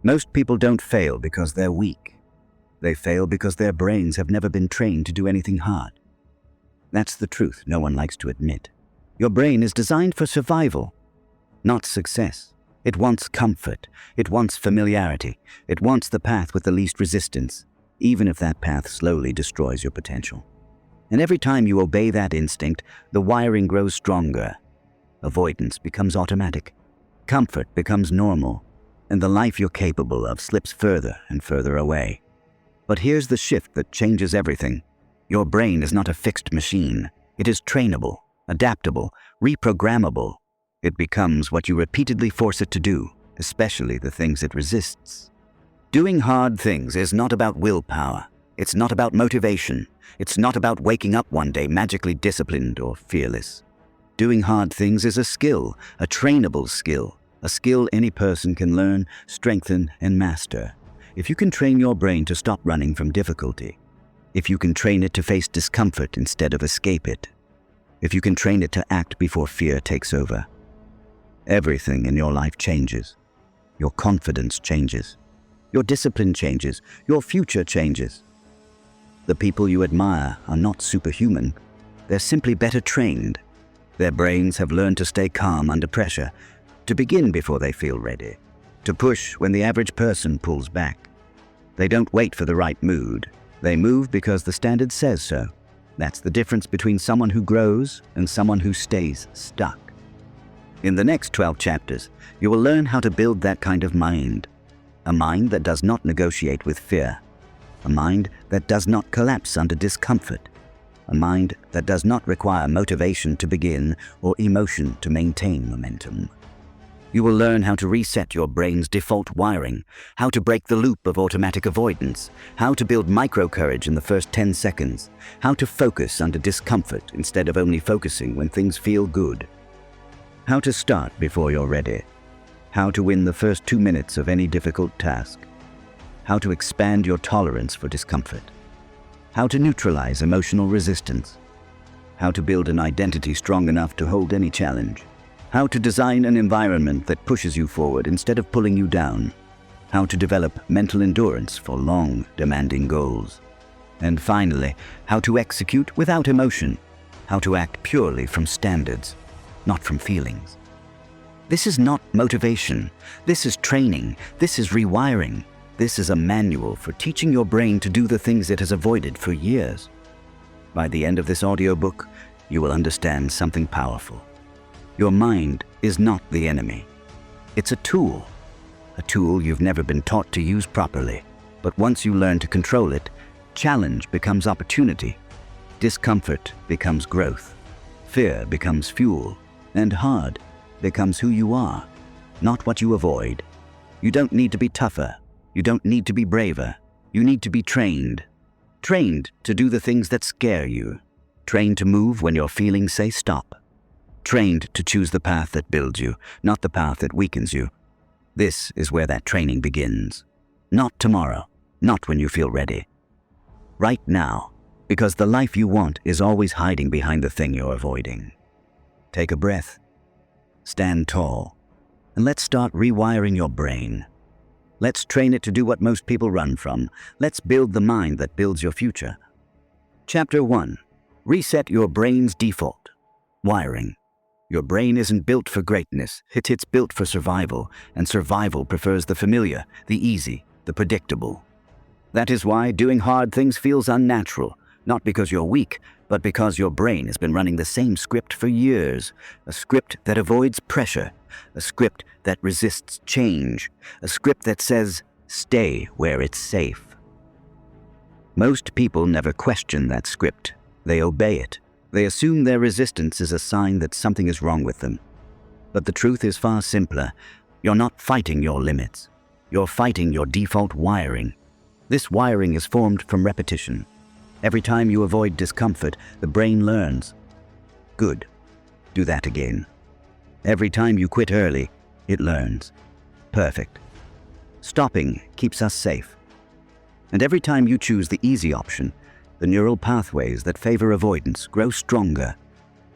Most people don't fail because they're weak. They fail because their brains have never been trained to do anything hard. That's the truth no one likes to admit. Your brain is designed for survival, not success. It wants comfort. It wants familiarity. It wants the path with the least resistance, even if that path slowly destroys your potential. And every time you obey that instinct, the wiring grows stronger. Avoidance becomes automatic. Comfort becomes normal. And the life you're capable of slips further and further away. But here's the shift that changes everything. Your brain is not a fixed machine. It is trainable, adaptable, reprogrammable. It becomes what you repeatedly force it to do, especially the things it resists. Doing hard things is not about willpower. It's not about motivation. It's not about waking up one day magically disciplined or fearless. Doing hard things is a skill, a trainable skill, a skill any person can learn, strengthen, and master. If you can train your brain to stop running from difficulty, if you can train it to face discomfort instead of escape it, if you can train it to act before fear takes over, everything in your life changes. Your confidence changes. Your discipline changes. Your future changes. The people you admire are not superhuman. They're simply better trained. Their brains have learned to stay calm under pressure, to begin before they feel ready, to push when the average person pulls back. They don't wait for the right mood. They move because the standard says so. That's the difference between someone who grows and someone who stays stuck. In the next 12 chapters, you will learn how to build that kind of mind. A mind that does not negotiate with fear. A mind that does not collapse under discomfort. A mind that does not require motivation to begin or emotion to maintain momentum. You will learn how to reset your brain's default wiring, how to break the loop of automatic avoidance, how to build micro-courage in the first 10 seconds, how to focus under discomfort instead of only focusing when things feel good, how to start before you're ready, how to win the first 2 minutes of any difficult task, how to expand your tolerance for discomfort, how to neutralize emotional resistance, how to build an identity strong enough to hold any challenge, how to design an environment that pushes you forward instead of pulling you down, how to develop mental endurance for long, demanding goals, and finally, how to execute without emotion, how to act purely from standards, not from feelings. This is not motivation. This is training. This is rewiring. This is a manual for teaching your brain to do the things it has avoided for years. By the end of this audiobook, you will understand something powerful. Your mind is not the enemy. It's a tool you've never been taught to use properly. But once you learn to control it, challenge becomes opportunity, discomfort becomes growth, fear becomes fuel, and hard becomes who you are, not what you avoid. You don't need to be tougher. You don't need to be braver. You need to be trained. Trained to do the things that scare you. Trained to move when your feelings say stop. Trained to choose the path that builds you, not the path that weakens you. This is where that training begins. Not tomorrow, not when you feel ready. Right now, because the life you want is always hiding behind the thing you're avoiding. Take a breath, stand tall, and let's start rewiring your brain. Let's train it to do what most people run from. Let's build the mind that builds your future. Chapter 1. Reset your brain's default. Wiring. Your brain isn't built for greatness. It's built for survival, and survival prefers the familiar, the easy, the predictable. That is why doing hard things feels unnatural, not because you're weak, but because your brain has been running the same script for years. A script that avoids pressure, a script that resists change, a script that says, stay where it's safe. Most people never question that script. They obey it. They assume their resistance is a sign that something is wrong with them. But the truth is far simpler. You're not fighting your limits. You're fighting your default wiring. This wiring is formed from repetition. Every time you avoid discomfort, the brain learns. Good. Do that again. Every time you quit early, it learns. Perfect. Stopping keeps us safe. And every time you choose the easy option, the neural pathways that favor avoidance grow stronger,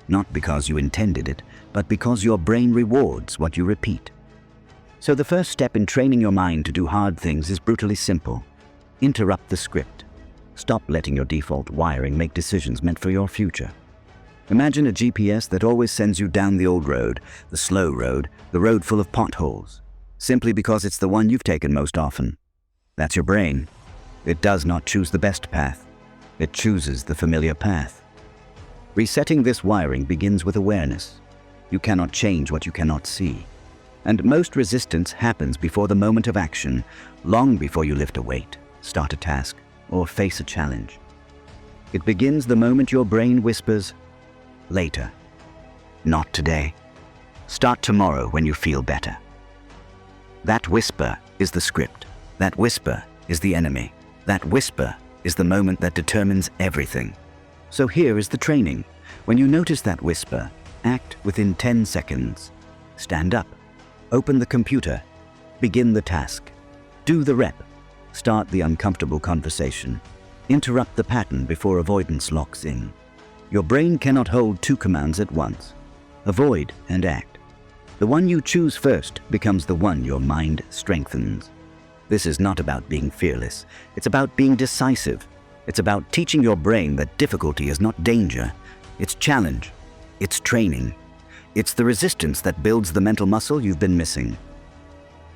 not because you intended it, but because your brain rewards what you repeat. So the first step in training your mind to do hard things is brutally simple. Interrupt the script. Stop letting your default wiring make decisions meant for your future. Imagine a GPS that always sends you down the old road, the slow road, the road full of potholes, simply because it's the one you've taken most often. That's your brain. It does not choose the best path. It chooses the familiar path. Resetting this wiring begins with awareness. You cannot change what you cannot see. And most resistance happens before the moment of action, long before you lift a weight, start a task, or face a challenge. It begins the moment your brain whispers, "Later. Not today. Start tomorrow when you feel better." That whisper is the script. That whisper is the enemy. That whisper is the moment that determines everything. So here is the training. When you notice that whisper, act within 10 seconds. Stand up. Open the computer. Begin the task. Do the rep. Start the uncomfortable conversation. Interrupt the pattern before avoidance locks in. Your brain cannot hold two commands at once. Avoid and act. The one you choose first becomes the one your mind strengthens. This is not about being fearless. It's about being decisive. It's about teaching your brain that difficulty is not danger. It's challenge. It's training. It's the resistance that builds the mental muscle you've been missing.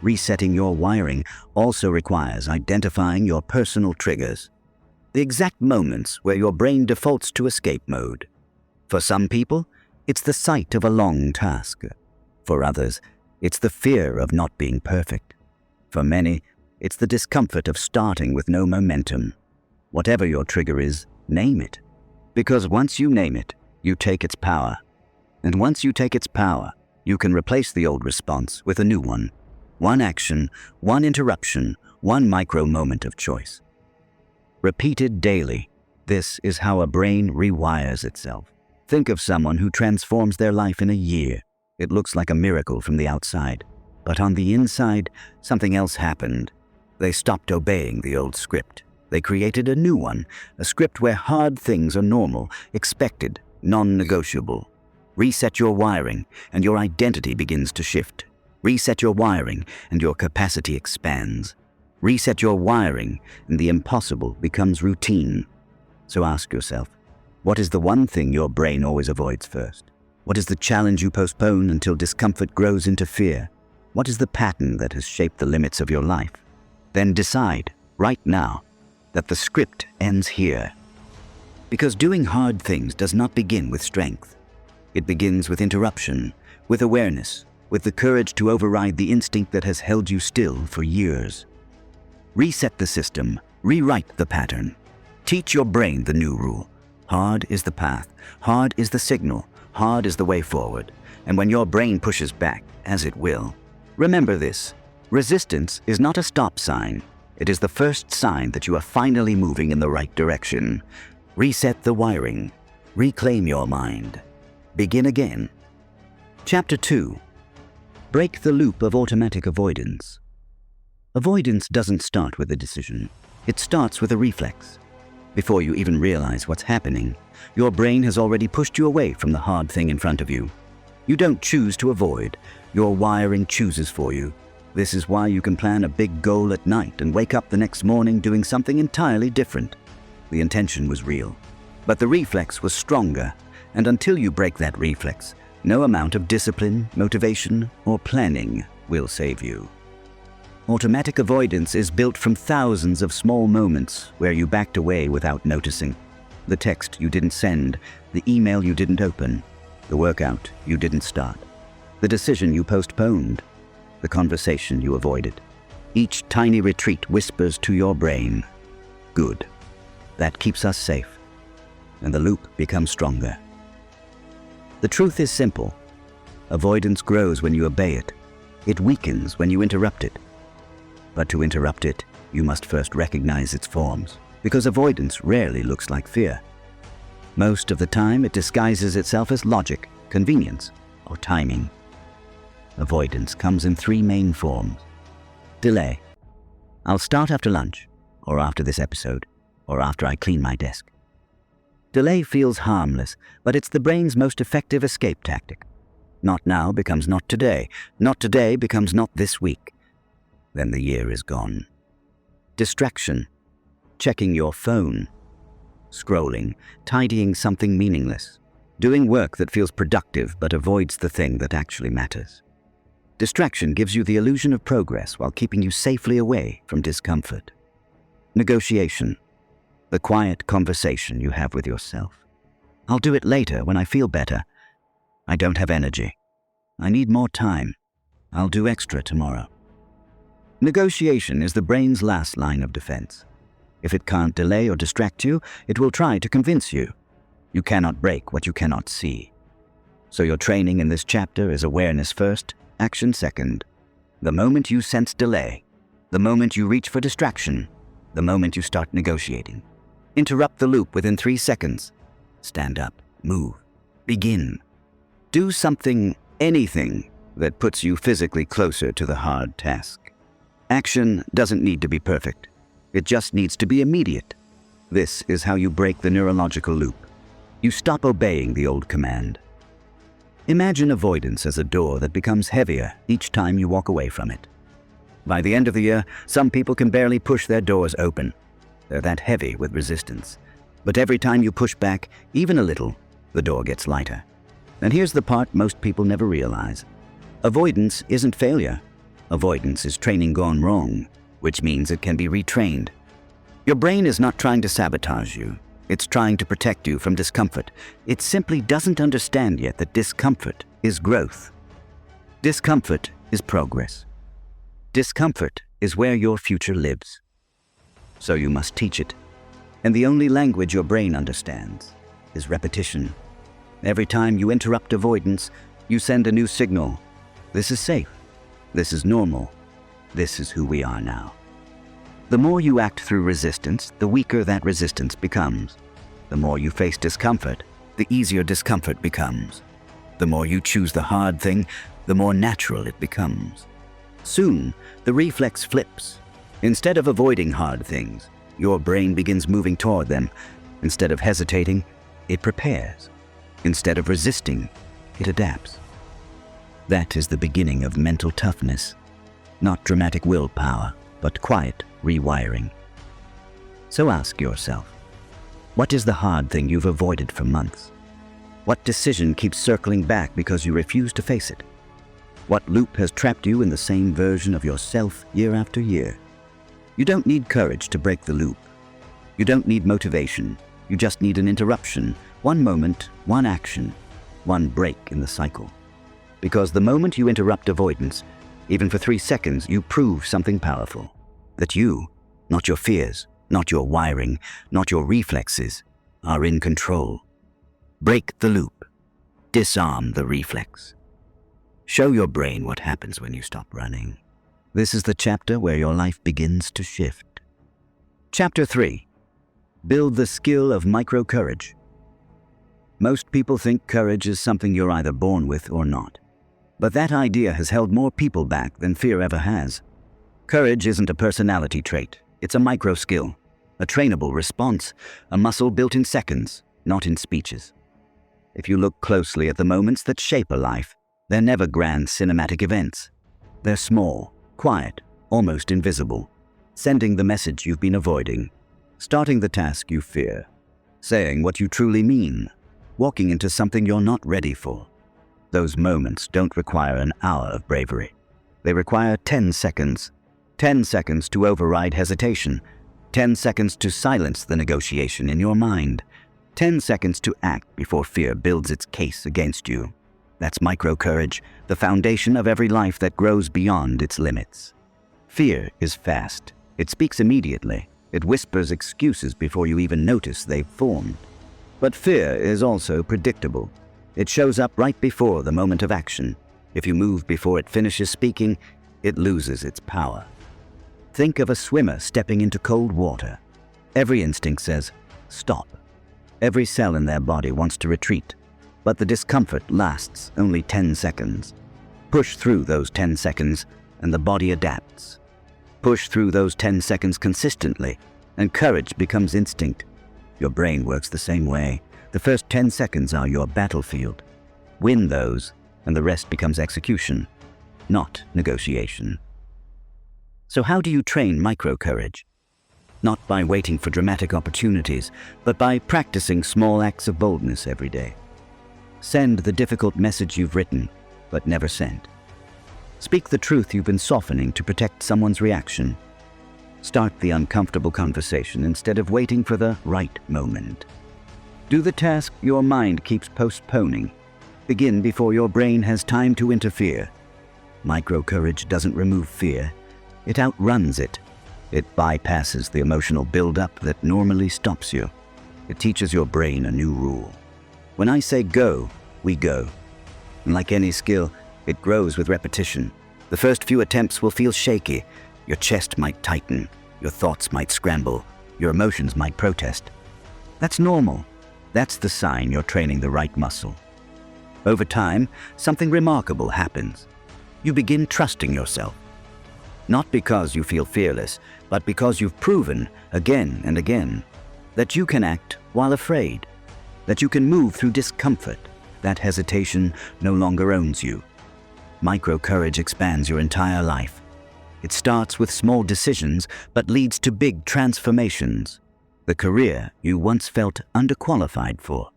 Resetting your wiring also requires identifying your personal triggers, the exact moments where your brain defaults to escape mode. For some people, it's the sight of a long task. For others, it's the fear of not being perfect. For many, it's the discomfort of starting with no momentum. Whatever your trigger is, name it. Because once you name it, you take its power. And once you take its power, you can replace the old response with a new one. One action, one interruption, one micro moment of choice. Repeated daily, this is how a brain rewires itself. Think of someone who transforms their life in a year. It looks like a miracle from the outside. But on the inside, something else happened. They stopped obeying the old script. They created a new one, a script where hard things are normal, expected, non-negotiable. Reset your wiring, and your identity begins to shift. Reset your wiring, and your capacity expands. Reset your wiring, and the impossible becomes routine. So ask yourself, what is the one thing your brain always avoids first? What is the challenge you postpone until discomfort grows into fear? What is the pattern that has shaped the limits of your life? Then decide, right now, that the script ends here. Because doing hard things does not begin with strength. It begins with interruption, with awareness, with the courage to override the instinct that has held you still for years. Reset the system, rewrite the pattern. Teach your brain the new rule. Hard is the path, hard is the signal, hard is the way forward. And when your brain pushes back, as it will, remember this: resistance is not a stop sign. It is the first sign that you are finally moving in the right direction. Reset the wiring. Reclaim your mind. Begin again. Chapter 2. Break the loop of automatic avoidance. Avoidance doesn't start with a decision. It starts with a reflex. Before you even realize what's happening, your brain has already pushed you away from the hard thing in front of you. You don't choose to avoid. Your wiring chooses for you. This is why you can plan a big goal at night and wake up the next morning doing something entirely different. The intention was real, but the reflex was stronger, and until you break that reflex, no amount of discipline, motivation, or planning will save you. Automatic avoidance is built from thousands of small moments where you backed away without noticing. The text you didn't send, the email you didn't open, the workout you didn't start, the decision you postponed, the conversation you avoided. Each tiny retreat whispers to your brain, "Good." That keeps us safe, and the loop becomes stronger. The truth is simple. Avoidance grows when you obey it. It weakens when you interrupt it. But to interrupt it, you must first recognize its forms, because avoidance rarely looks like fear. Most of the time, it disguises itself as logic, convenience, or timing. Avoidance comes in three main forms. Delay. I'll start after lunch, or after this episode, or after I clean my desk. Delay feels harmless, but it's the brain's most effective escape tactic. Not now becomes not today. Not today becomes not this week. Then the year is gone. Distraction. Checking your phone. Scrolling. Tidying something meaningless. Doing work that feels productive but avoids the thing that actually matters. Distraction gives you the illusion of progress while keeping you safely away from discomfort. Negotiation. The quiet conversation you have with yourself. I'll do it later when I feel better. I don't have energy. I need more time. I'll do extra tomorrow. Negotiation is the brain's last line of defense. If it can't delay or distract you, it will try to convince you. You cannot break what you cannot see. So your training in this chapter is awareness first, action second. The moment you sense delay, the moment you reach for distraction, the moment you start negotiating. Interrupt the loop within 3 seconds. Stand up, move, begin. Do something, anything, that puts you physically closer to the hard task. Action doesn't need to be perfect. It just needs to be immediate. This is how you break the neurological loop. You stop obeying the old command. Imagine avoidance as a door that becomes heavier each time you walk away from it. By the end of the year, some people can barely push their doors open. They're that heavy with resistance. But every time you push back, even a little, the door gets lighter. And here's the part most people never realize. Avoidance isn't failure. Avoidance is training gone wrong, which means it can be retrained. Your brain is not trying to sabotage you. It's trying to protect you from discomfort. It simply doesn't understand yet that discomfort is growth. Discomfort is progress. Discomfort is where your future lives. So you must teach it. And the only language your brain understands is repetition. Every time you interrupt avoidance, you send a new signal. This is safe. This is normal. This is who we are now. The more you act through resistance, the weaker that resistance becomes. The more you face discomfort, the easier discomfort becomes. The more you choose the hard thing, the more natural it becomes. Soon, the reflex flips. Instead of avoiding hard things, your brain begins moving toward them. Instead of hesitating, it prepares. Instead of resisting, it adapts. That is the beginning of mental toughness. Not dramatic willpower, but quiet rewiring. So ask yourself, what is the hard thing you've avoided for months? What decision keeps circling back because you refuse to face it? What loop has trapped you in the same version of yourself year after year? You don't need courage to break the loop. You don't need motivation. You just need an interruption, one moment, one action, one break in the cycle. Because the moment you interrupt avoidance, even for 3 seconds, you prove something powerful. That you, not your fears, not your wiring, not your reflexes, are in control. Break the loop. Disarm the reflex. Show your brain what happens when you stop running. This is the chapter where your life begins to shift. Chapter 3. Build the skill of micro-courage. Most people think courage is something you're either born with or not. But that idea has held more people back than fear ever has. Courage isn't a personality trait. It's a micro-skill, a trainable response, a muscle built in seconds, not in speeches. If you look closely at the moments that shape a life, they're never grand cinematic events. They're small, quiet, almost invisible, sending the message you've been avoiding, starting the task you fear, saying what you truly mean, walking into something you're not ready for. Those moments don't require an hour of bravery. They require 10 seconds. 10 seconds to override hesitation. 10 seconds to silence the negotiation in your mind. 10 seconds to act before fear builds its case against you. That's micro-courage, the foundation of every life that grows beyond its limits. Fear is fast. It speaks immediately. It whispers excuses before you even notice they've formed. But fear is also predictable. It shows up right before the moment of action. If you move before it finishes speaking, it loses its power. Think of a swimmer stepping into cold water. Every instinct says, stop. Every cell in their body wants to retreat. But the discomfort lasts only 10 seconds. Push through those 10 seconds, and the body adapts. Push through those 10 seconds consistently, and courage becomes instinct. Your brain works the same way. The first 10 seconds are your battlefield. Win those, and the rest becomes execution, not negotiation. So how do you train micro-courage? Not by waiting for dramatic opportunities, but by practicing small acts of boldness every day. Send the difficult message you've written, but never sent. Speak the truth you've been softening to protect someone's reaction. Start the uncomfortable conversation instead of waiting for the right moment. Do the task your mind keeps postponing. Begin before your brain has time to interfere. Micro-courage doesn't remove fear. It outruns it. It bypasses the emotional buildup that normally stops you. It teaches your brain a new rule. When I say go, we go. And like any skill, it grows with repetition. The first few attempts will feel shaky. Your chest might tighten. Your thoughts might scramble. Your emotions might protest. That's normal. That's the sign you're training the right muscle. Over time, something remarkable happens. You begin trusting yourself. Not because you feel fearless, but because you've proven again and again that you can act while afraid, that you can move through discomfort, that hesitation no longer owns you. Micro-courage expands your entire life. It starts with small decisions, but leads to big transformations. The career you once felt underqualified for,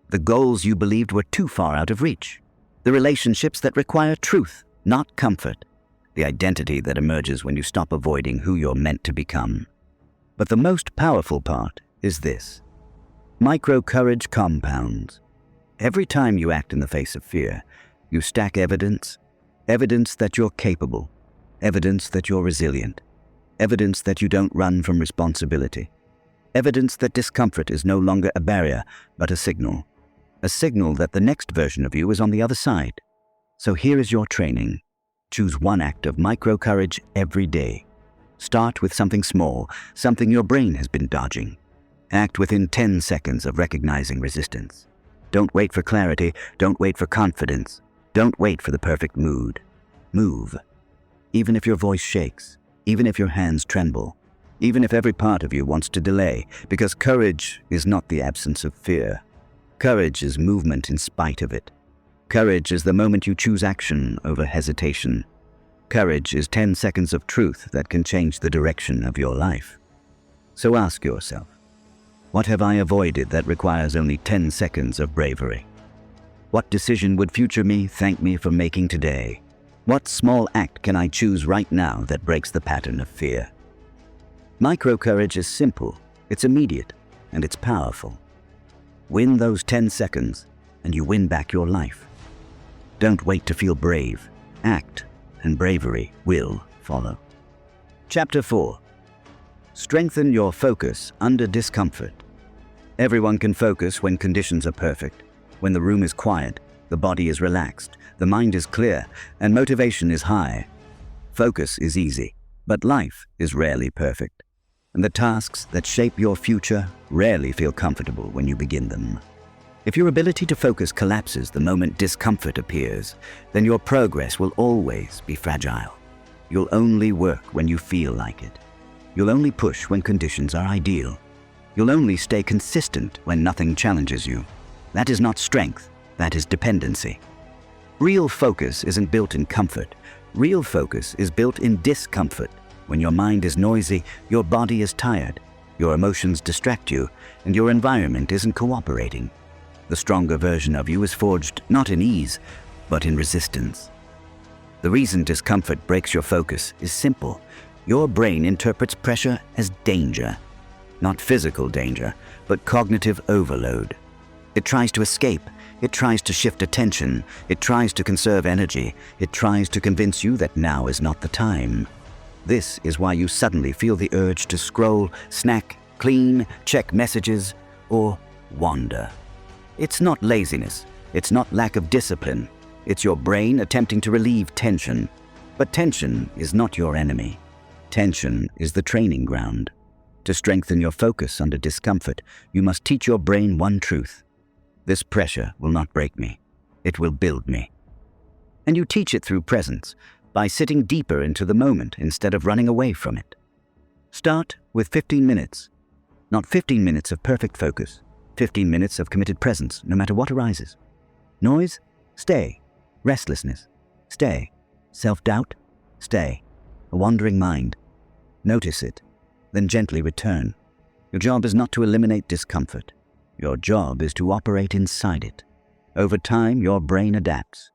the goals you believed were too far out of reach, the relationships that require truth, not comfort, the identity that emerges when you stop avoiding who you're meant to become. But the most powerful part is this. Micro-courage compounds. Every time you act in the face of fear, you stack evidence that you're capable, evidence that you're resilient, evidence that you don't run from responsibility, evidence that discomfort is no longer a barrier, but a signal that the next version of you is on the other side. So here is your training. Choose one act of micro-courage every day. Start with something small, something your brain has been dodging. Act within 10 seconds of recognizing resistance. Don't wait for clarity, don't wait for confidence. Don't wait for the perfect mood. Move. Even if your voice shakes, even if your hands tremble, even if every part of you wants to delay, because courage is not the absence of fear. Courage is movement in spite of it. Courage is the moment you choose action over hesitation. Courage is 10 seconds of truth that can change the direction of your life. So ask yourself, what have I avoided that requires only 10 seconds of bravery? What decision would future me thank me for making today? What small act can I choose right now that breaks the pattern of fear? Micro-courage is simple, it's immediate, and it's powerful. Win those 10 seconds, and you win back your life. Don't wait to feel brave. Act, and bravery will follow. Chapter 4. Strengthen your focus under discomfort. Everyone can focus when conditions are perfect, when the room is quiet, the body is relaxed, the mind is clear, and motivation is high. Focus is easy, but life is rarely perfect, and the tasks that shape your future rarely feel comfortable when you begin them. If your ability to focus collapses the moment discomfort appears, then your progress will always be fragile. You'll only work when you feel like it. You'll only push when conditions are ideal. You'll only stay consistent when nothing challenges you. That is not strength, that is dependency. Real focus isn't built in comfort. Real focus is built in discomfort. When your mind is noisy, your body is tired, your emotions distract you, and your environment isn't cooperating. The stronger version of you is forged not in ease, but in resistance. The reason discomfort breaks your focus is simple. Your brain interprets pressure as danger. Not physical danger, but cognitive overload. It tries to escape. It tries to shift attention. It tries to conserve energy. It tries to convince you that now is not the time. This is why you suddenly feel the urge to scroll, snack, clean, check messages, or wander. It's not laziness. It's not lack of discipline. It's your brain attempting to relieve tension. But tension is not your enemy. Tension is the training ground. To strengthen your focus under discomfort, you must teach your brain one truth. This pressure will not break me. It will build me. And you teach it through presence, by sitting deeper into the moment instead of running away from it. Start with 15 minutes. Not 15 minutes of perfect focus. 15 minutes of committed presence, no matter what arises. Noise? Stay. Restlessness? Stay. Self-doubt? Stay. A wandering mind? Notice it, then gently return. Your job is not to eliminate discomfort. Your job is to operate inside it. Over time, your brain adapts.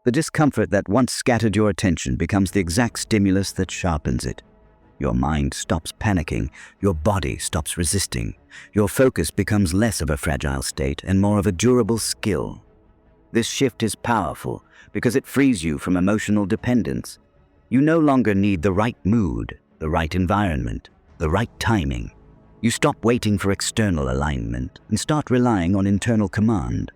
The discomfort that once scattered your attention becomes the exact stimulus that sharpens it. Your mind stops panicking, your body stops resisting. Your focus becomes less of a fragile state and more of a durable skill. This shift is powerful because it frees you from emotional dependence. You no longer need the right mood, the right environment, the right timing. You stop waiting for external alignment and start relying on internal command.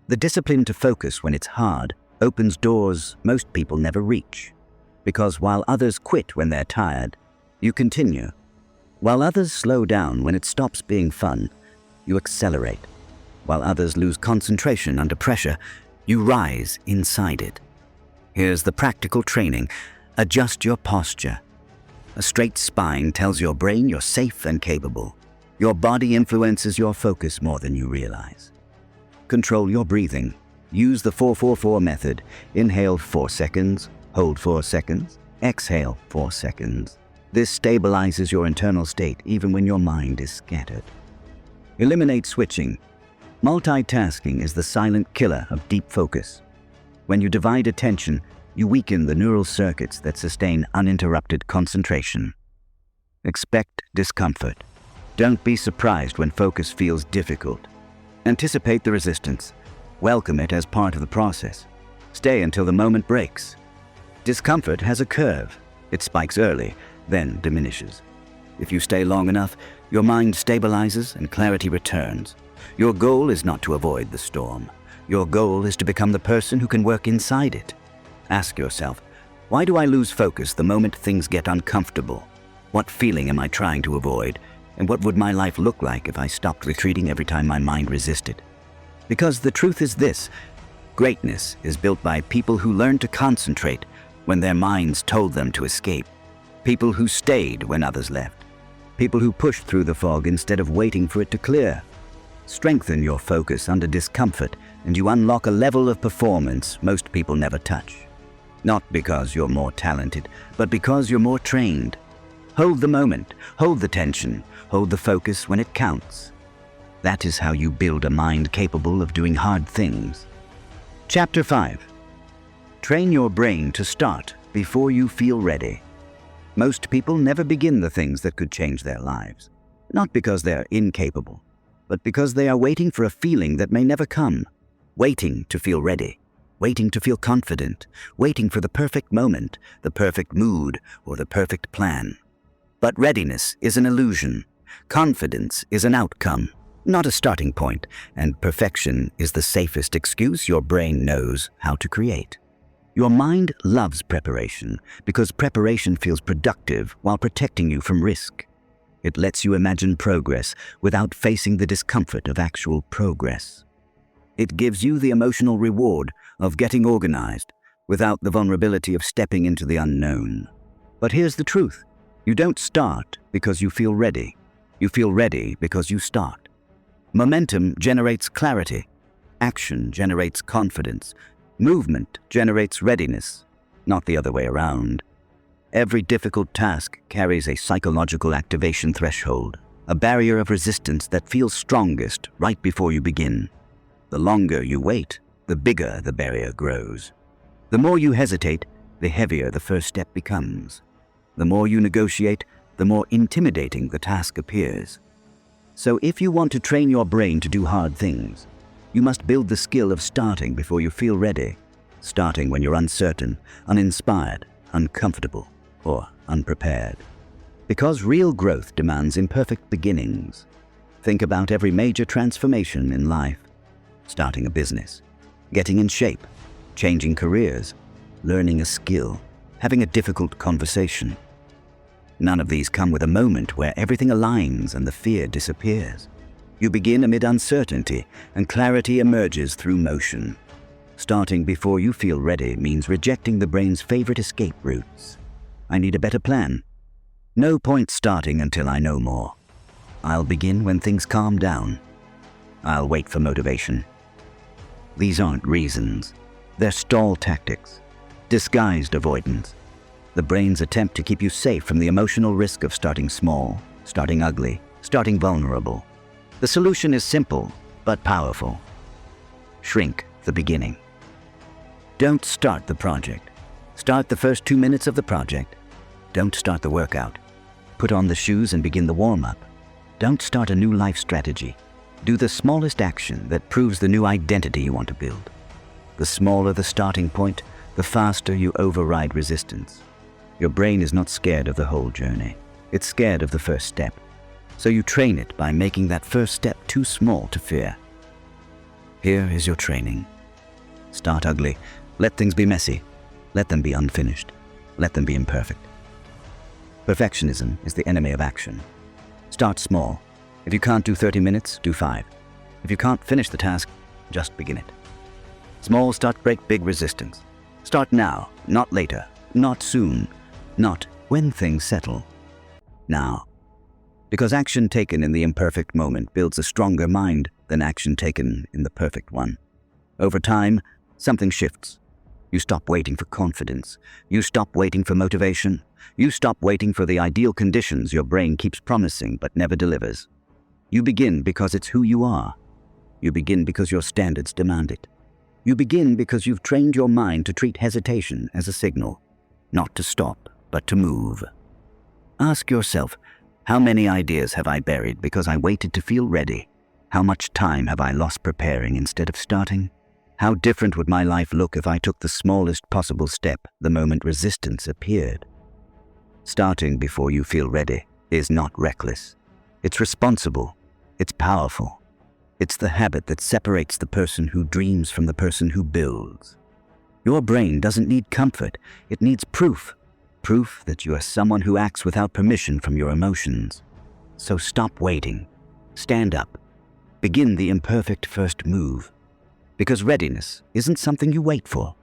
The discipline to focus when it's hard opens doors most people never reach. Because while others quit when they're tired, you continue. While others slow down when it stops being fun, you accelerate. While others lose concentration under pressure, you rise inside it. Here's the practical training. Adjust your posture. A straight spine tells your brain you're safe and capable. Your body influences your focus more than you realize. Control your breathing. Use the 4-4-4 method. Inhale 4 seconds, hold 4 seconds, exhale 4 seconds. This stabilizes your internal state even when your mind is scattered. Eliminate switching. Multitasking is the silent killer of deep focus. When you divide attention, you weaken the neural circuits that sustain uninterrupted concentration. Expect discomfort. Don't be surprised when focus feels difficult. Anticipate the resistance. Welcome it as part of the process. Stay until the moment breaks. Discomfort has a curve. It spikes early, then diminishes. If you stay long enough, your mind stabilizes and clarity returns. Your goal is not to avoid the storm. Your goal is to become the person who can work inside it. Ask yourself, why do I lose focus the moment things get uncomfortable? What feeling am I trying to avoid? And what would my life look like if I stopped retreating every time my mind resisted? Because the truth is this: greatness is built by people who learned to concentrate when their minds told them to escape. People who stayed when others left. People who pushed through the fog instead of waiting for it to clear. Strengthen your focus under discomfort, and you unlock a level of performance most people never touch. Not because you're more talented, but because you're more trained. Hold the moment, hold the tension, hold the focus when it counts. That is how you build a mind capable of doing hard things. Chapter 5. Train your brain to start before you feel ready. Most people never begin the things that could change their lives, not because they're incapable, but because they are waiting for a feeling that may never come, waiting to feel ready, waiting to feel confident, waiting for the perfect moment, the perfect mood, or the perfect plan. But readiness is an illusion. Confidence is an outcome, not a starting point, and perfection is the safest excuse your brain knows how to create. Your mind loves preparation because preparation feels productive while protecting you from risk. It lets you imagine progress without facing the discomfort of actual progress. It gives you the emotional reward of getting organized without the vulnerability of stepping into the unknown. But here's the truth. You don't start because you feel ready. You feel ready because you start. Momentum generates clarity. Action generates confidence. Movement generates readiness, not the other way around. Every difficult task carries a psychological activation threshold, a barrier of resistance that feels strongest right before you begin. The longer you wait, the bigger the barrier grows. The more you hesitate, the heavier the first step becomes. The more you negotiate, the more intimidating the task appears. So if you want to train your brain to do hard things, you must build the skill of starting before you feel ready, starting when you're uncertain, uninspired, uncomfortable, or unprepared. Because real growth demands imperfect beginnings. Think about every major transformation in life: starting a business, getting in shape, changing careers, learning a skill, having a difficult conversation. None of these come with a moment where everything aligns and the fear disappears. You begin amid uncertainty, and clarity emerges through motion. Starting before you feel ready means rejecting the brain's favorite escape routes. I need a better plan. No point starting until I know more. I'll begin when things calm down. I'll wait for motivation. These aren't reasons. They're stall tactics, disguised avoidance. The brain's attempt to keep you safe from the emotional risk of starting small, starting ugly, starting vulnerable. The solution is simple, but powerful. Shrink the beginning. Don't start the project. Start the first 2 minutes of the project. Don't start the workout. Put on the shoes and begin the warm-up. Don't start a new life strategy. Do the smallest action that proves the new identity you want to build. The smaller the starting point, the faster you override resistance. Your brain is not scared of the whole journey. It's scared of the first step. So you train it by making that first step too small to fear. Here is your training. Start ugly. Let things be messy. Let them be unfinished. Let them be imperfect. Perfectionism is the enemy of action. Start small. If you can't do 30 minutes, do 5. If you can't finish the task, just begin it. Small start break big resistance. Start now, not later, not soon, not when things settle. Now. Because action taken in the imperfect moment builds a stronger mind than action taken in the perfect one. Over time, something shifts. You stop waiting for confidence. You stop waiting for motivation. You stop waiting for the ideal conditions your brain keeps promising but never delivers. You begin because it's who you are. You begin because your standards demand it. You begin because you've trained your mind to treat hesitation as a signal, not to stop, but to move. Ask yourself, how many ideas have I buried because I waited to feel ready? How much time have I lost preparing instead of starting? How different would my life look if I took the smallest possible step the moment resistance appeared? Starting before you feel ready is not reckless. It's responsible. It's powerful. It's the habit that separates the person who dreams from the person who builds. Your brain doesn't need comfort. It needs proof. Proof that you are someone who acts without permission from your emotions. So stop waiting. Stand up. Begin the imperfect first move. Because readiness isn't something you wait for.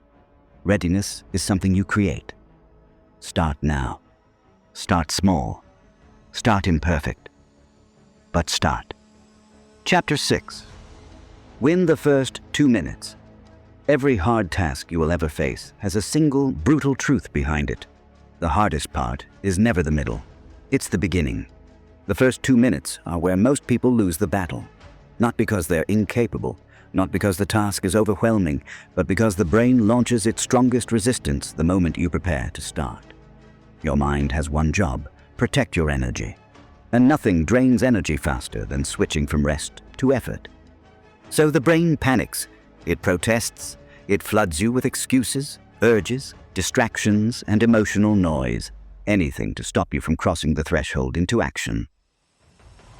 Readiness is something you create. Start now. Start small. Start imperfect. But start. Chapter 6. Win the first 2 minutes. Every hard task you will ever face has a single, brutal truth behind it. The hardest part is never the middle. It's the beginning. The first 2 minutes are where most people lose the battle. Not because they're incapable, not because the task is overwhelming, but because the brain launches its strongest resistance the moment you prepare to start. Your mind has one job: protect your energy. And nothing drains energy faster than switching from rest to effort. So the brain panics. It protests. It floods you with excuses, urges, distractions, and emotional noise. Anything to stop you from crossing the threshold into action.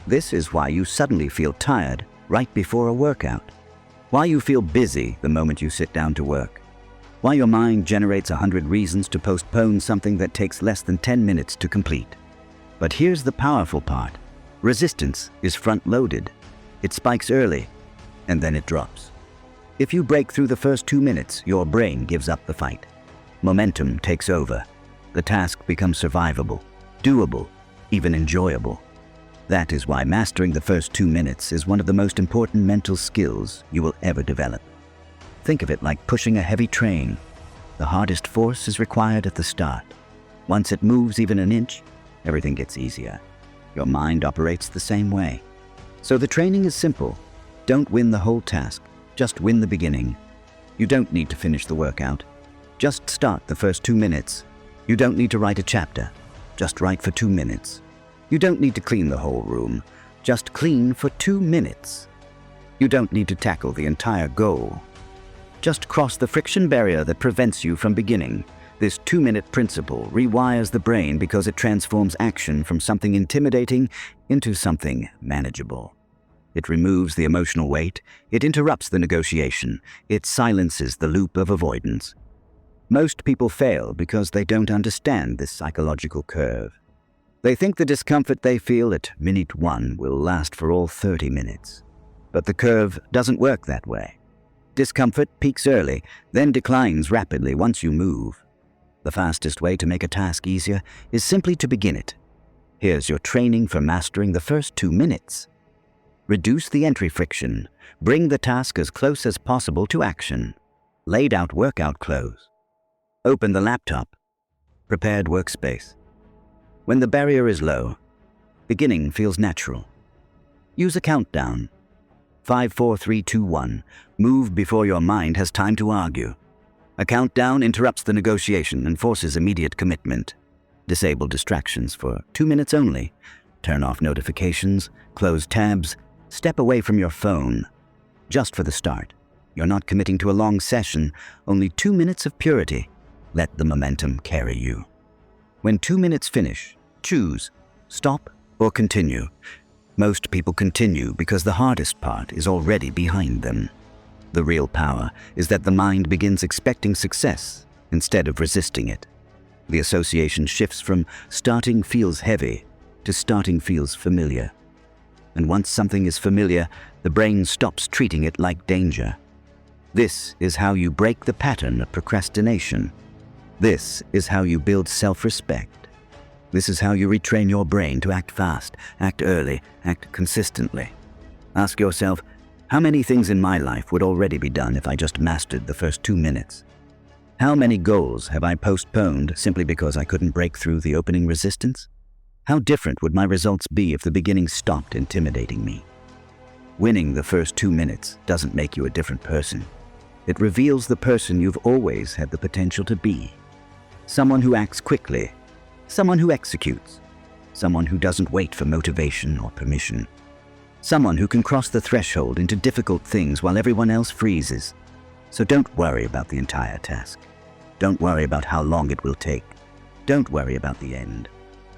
This is why you suddenly feel tired right before a workout. Why you feel busy the moment you sit down to work. Why your mind generates 100 reasons to postpone something that takes less than 10 minutes to complete. But here's the powerful part. Resistance is front-loaded. It spikes early, and then it drops. If you break through the first 2 minutes, your brain gives up the fight. Momentum takes over. The task becomes survivable, doable, even enjoyable. That is why mastering the first 2 minutes is one of the most important mental skills you will ever develop. Think of it like pushing a heavy train. The hardest force is required at the start. Once it moves even an inch, everything gets easier. Your mind operates the same way. So the training is simple. Don't win the whole task. Just win the beginning. You don't need to finish the workout. Just start the first 2 minutes. You don't need to write a chapter. Just write for 2 minutes. You don't need to clean the whole room. Just clean for 2 minutes. You don't need to tackle the entire goal. Just cross the friction barrier that prevents you from beginning. This 2-minute principle rewires the brain because it transforms action from something intimidating into something manageable. It removes the emotional weight. It interrupts the negotiation. It silences the loop of avoidance. Most people fail because they don't understand this psychological curve. They think the discomfort they feel at minute 1 will last for all 30 minutes. But the curve doesn't work that way. Discomfort peaks early, then declines rapidly once you move. The fastest way to make a task easier is simply to begin it. Here's your training for mastering the first 2 minutes. Reduce the entry friction. Bring the task as close as possible to action. laid out workout clothes. Open the laptop, prepared workspace. When the barrier is low, beginning feels natural. Use a countdown. 5, 4, 3, 2, 1. Move before your mind has time to argue. A countdown interrupts the negotiation and forces immediate commitment. Disable distractions for 2 minutes only. Turn off notifications, close tabs, step away from your phone. Just for the start. You're not committing to a long session, only 2 minutes of purity. Let the momentum carry you. When 2 minutes finish, choose, stop or continue. Most people continue because the hardest part is already behind them. The real power is that the mind begins expecting success instead of resisting it. The association shifts from starting feels heavy to starting feels familiar. And once something is familiar, the brain stops treating it like danger. This is how you break the pattern of procrastination. This is how you build self-respect. This is how you retrain your brain to act fast, act early, act consistently. Ask yourself, how many things in my life would already be done if I just mastered the first 2 minutes? How many goals have I postponed simply because I couldn't break through the opening resistance? How different would my results be if the beginning stopped intimidating me? Winning the first 2 minutes doesn't make you a different person. It reveals the person you've always had the potential to be. Someone who acts quickly, someone who executes, someone who doesn't wait for motivation or permission, someone who can cross the threshold into difficult things while everyone else freezes. So don't worry about the entire task. Don't worry about how long it will take. Don't worry about the end.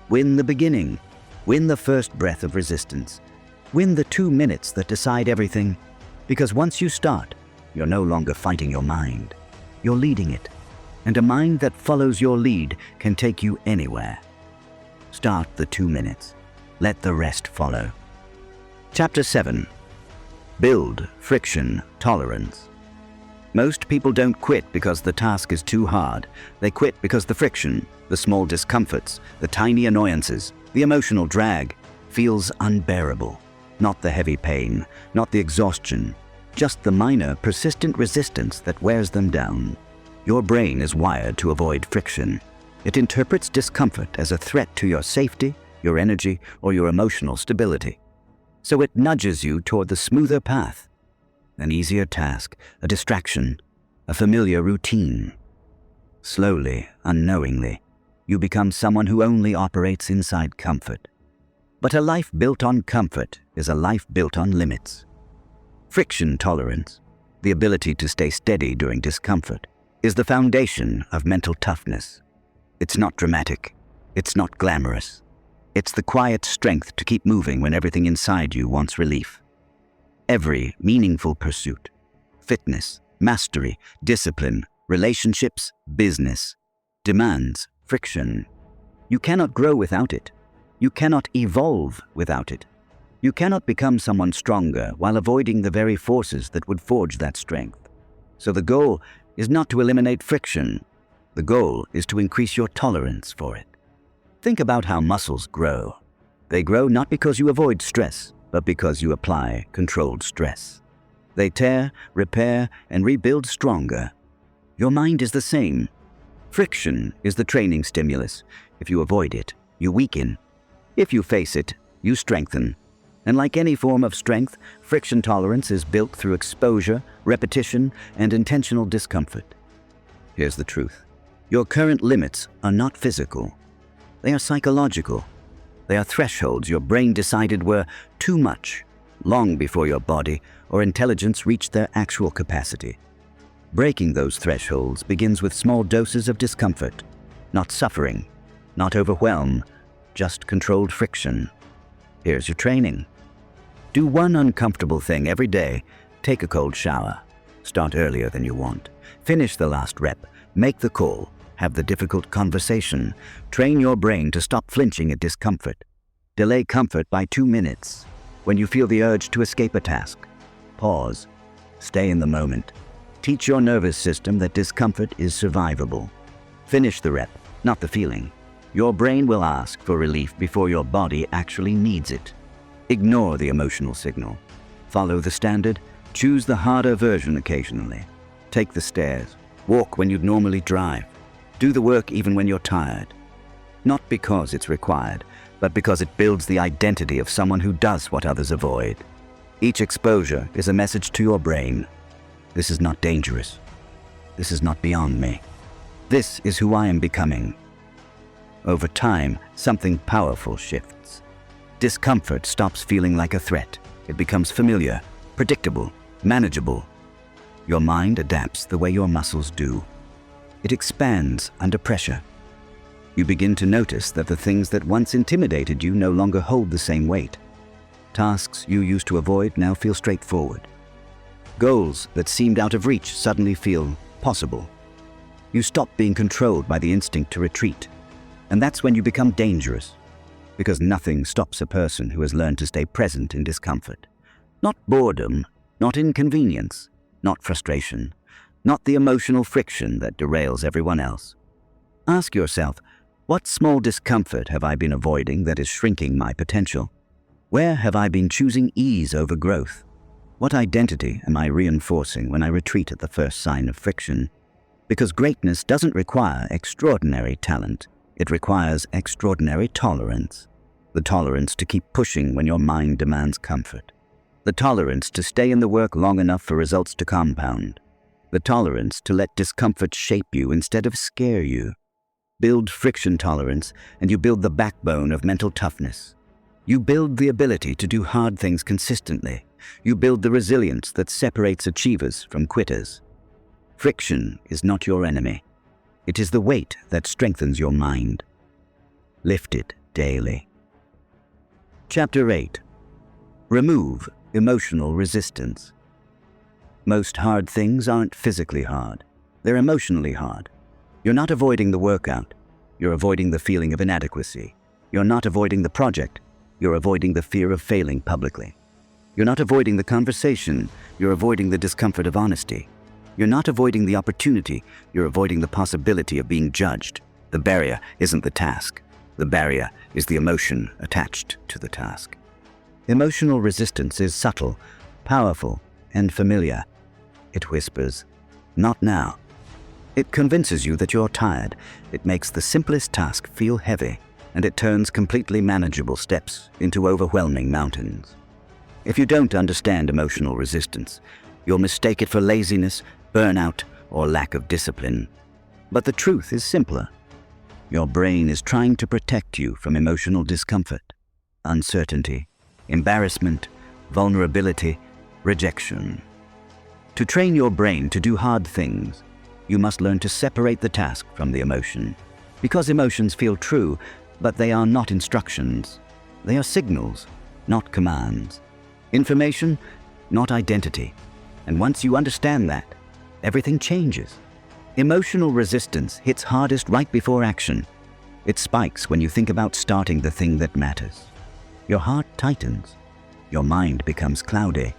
Win the beginning. Win the first breath of resistance. Win the 2 minutes that decide everything. Because once you start, you're no longer fighting your mind. You're leading it. And a mind that follows your lead can take you anywhere. Start the 2 minutes. Let the rest follow. Chapter 7. Build friction tolerance. Most people don't quit because the task is too hard. They quit because the friction, the small discomforts, the tiny annoyances, the emotional drag feels unbearable. Not the heavy pain, not the exhaustion, just the minor, persistent resistance that wears them down. Your brain is wired to avoid friction. It interprets discomfort as a threat to your safety, your energy, or your emotional stability. So it nudges you toward the smoother path. An easier task, a distraction, a familiar routine. Slowly, unknowingly, you become someone who only operates inside comfort. But a life built on comfort is a life built on limits. Friction tolerance, the ability to stay steady during discomfort, is the foundation of mental toughness. It's not dramatic. It's not glamorous. It's the quiet strength to keep moving when everything inside you wants relief. Every meaningful pursuit, fitness, mastery, discipline, relationships, business, demands friction. You cannot grow without it. You cannot evolve without it. You cannot become someone stronger while avoiding the very forces that would forge that strength. So the goal is not to eliminate friction. The goal is to increase your tolerance for it. Think about how muscles grow. They grow not because you avoid stress, but because you apply controlled stress. They tear, repair, and rebuild stronger. Your mind is the same. Friction is the training stimulus. If you avoid it, you weaken. If you face it, you strengthen. And like any form of strength, friction tolerance is built through exposure, repetition, and intentional discomfort. Here's the truth. Your current limits are not physical. They are psychological. They are thresholds your brain decided were too much, long before your body or intelligence reached their actual capacity. Breaking those thresholds begins with small doses of discomfort, not suffering, not overwhelm, just controlled friction. Here's your training. Do one uncomfortable thing every day. Take a cold shower. Start earlier than you want. Finish the last rep. Make the call. Have the difficult conversation. Train your brain to stop flinching at discomfort. Delay comfort by 2 minutes. When you feel the urge to escape a task, pause. Stay in the moment. Teach your nervous system that discomfort is survivable. Finish the rep, not the feeling. Your brain will ask for relief before your body actually needs it. Ignore the emotional signal. Follow the standard. Choose the harder version occasionally. Take the stairs. Walk when you'd normally drive. Do the work even when you're tired. Not because it's required, but because it builds the identity of someone who does what others avoid. Each exposure is a message to your brain. This is not dangerous. This is not beyond me. This is who I am becoming. Over time, something powerful shifts. Discomfort stops feeling like a threat. It becomes familiar, predictable, manageable. Your mind adapts the way your muscles do. It expands under pressure. You begin to notice that the things that once intimidated you no longer hold the same weight. Tasks you used to avoid now feel straightforward. Goals that seemed out of reach suddenly feel possible. You stop being controlled by the instinct to retreat. And that's when you become dangerous, because nothing stops a person who has learned to stay present in discomfort. Not boredom, not inconvenience, not frustration, not the emotional friction that derails everyone else. Ask yourself, what small discomfort have I been avoiding that is shrinking my potential? Where have I been choosing ease over growth? What identity am I reinforcing when I retreat at the first sign of friction? Because greatness doesn't require extraordinary talent. It requires extraordinary tolerance. The tolerance to keep pushing when your mind demands comfort. The tolerance to stay in the work long enough for results to compound. The tolerance to let discomfort shape you instead of scare you. Build friction tolerance, and you build the backbone of mental toughness. You build the ability to do hard things consistently. You build the resilience that separates achievers from quitters. Friction is not your enemy. It is the weight that strengthens your mind. Lift it daily. Chapter 8. Remove emotional resistance. Most hard things aren't physically hard. They're emotionally hard. You're not avoiding the workout. You're avoiding the feeling of inadequacy. You're not avoiding the project. You're avoiding the fear of failing publicly. You're not avoiding the conversation. You're avoiding the discomfort of honesty. You're not avoiding the opportunity. You're avoiding the possibility of being judged. The barrier isn't the task. The barrier is the emotion attached to the task. Emotional resistance is subtle, powerful, and familiar. It whispers, "Not now." It convinces you that you're tired. It makes the simplest task feel heavy, and it turns completely manageable steps into overwhelming mountains. If you don't understand emotional resistance, you'll mistake it for laziness, burnout, or lack of discipline. But the truth is simpler. Your brain is trying to protect you from emotional discomfort, uncertainty, embarrassment, vulnerability, rejection. To train your brain to do hard things, you must learn to separate the task from the emotion. Because emotions feel true, but they are not instructions. They are signals, not commands. Information, not identity. And once you understand that, everything changes. Emotional resistance hits hardest right before action. It spikes when you think about starting the thing that matters. Your heart tightens. Your mind becomes cloudy.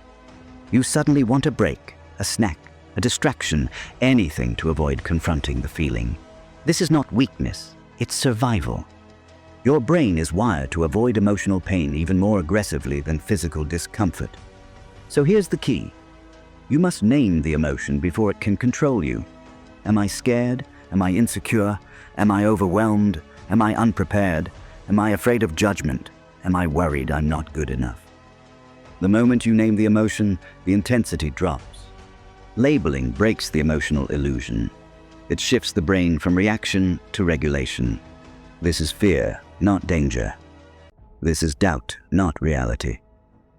You suddenly want a break, a snack, a distraction, anything to avoid confronting the feeling. This is not weakness, it's survival. Your brain is wired to avoid emotional pain even more aggressively than physical discomfort. So here's the key. You must name the emotion before it can control you. Am I scared? Am I insecure? Am I overwhelmed? Am I unprepared? Am I afraid of judgment? Am I worried I'm not good enough? The moment you name the emotion, the intensity drops. Labeling breaks the emotional illusion. It shifts the brain from reaction to regulation. This is fear, not danger. This is doubt, not reality.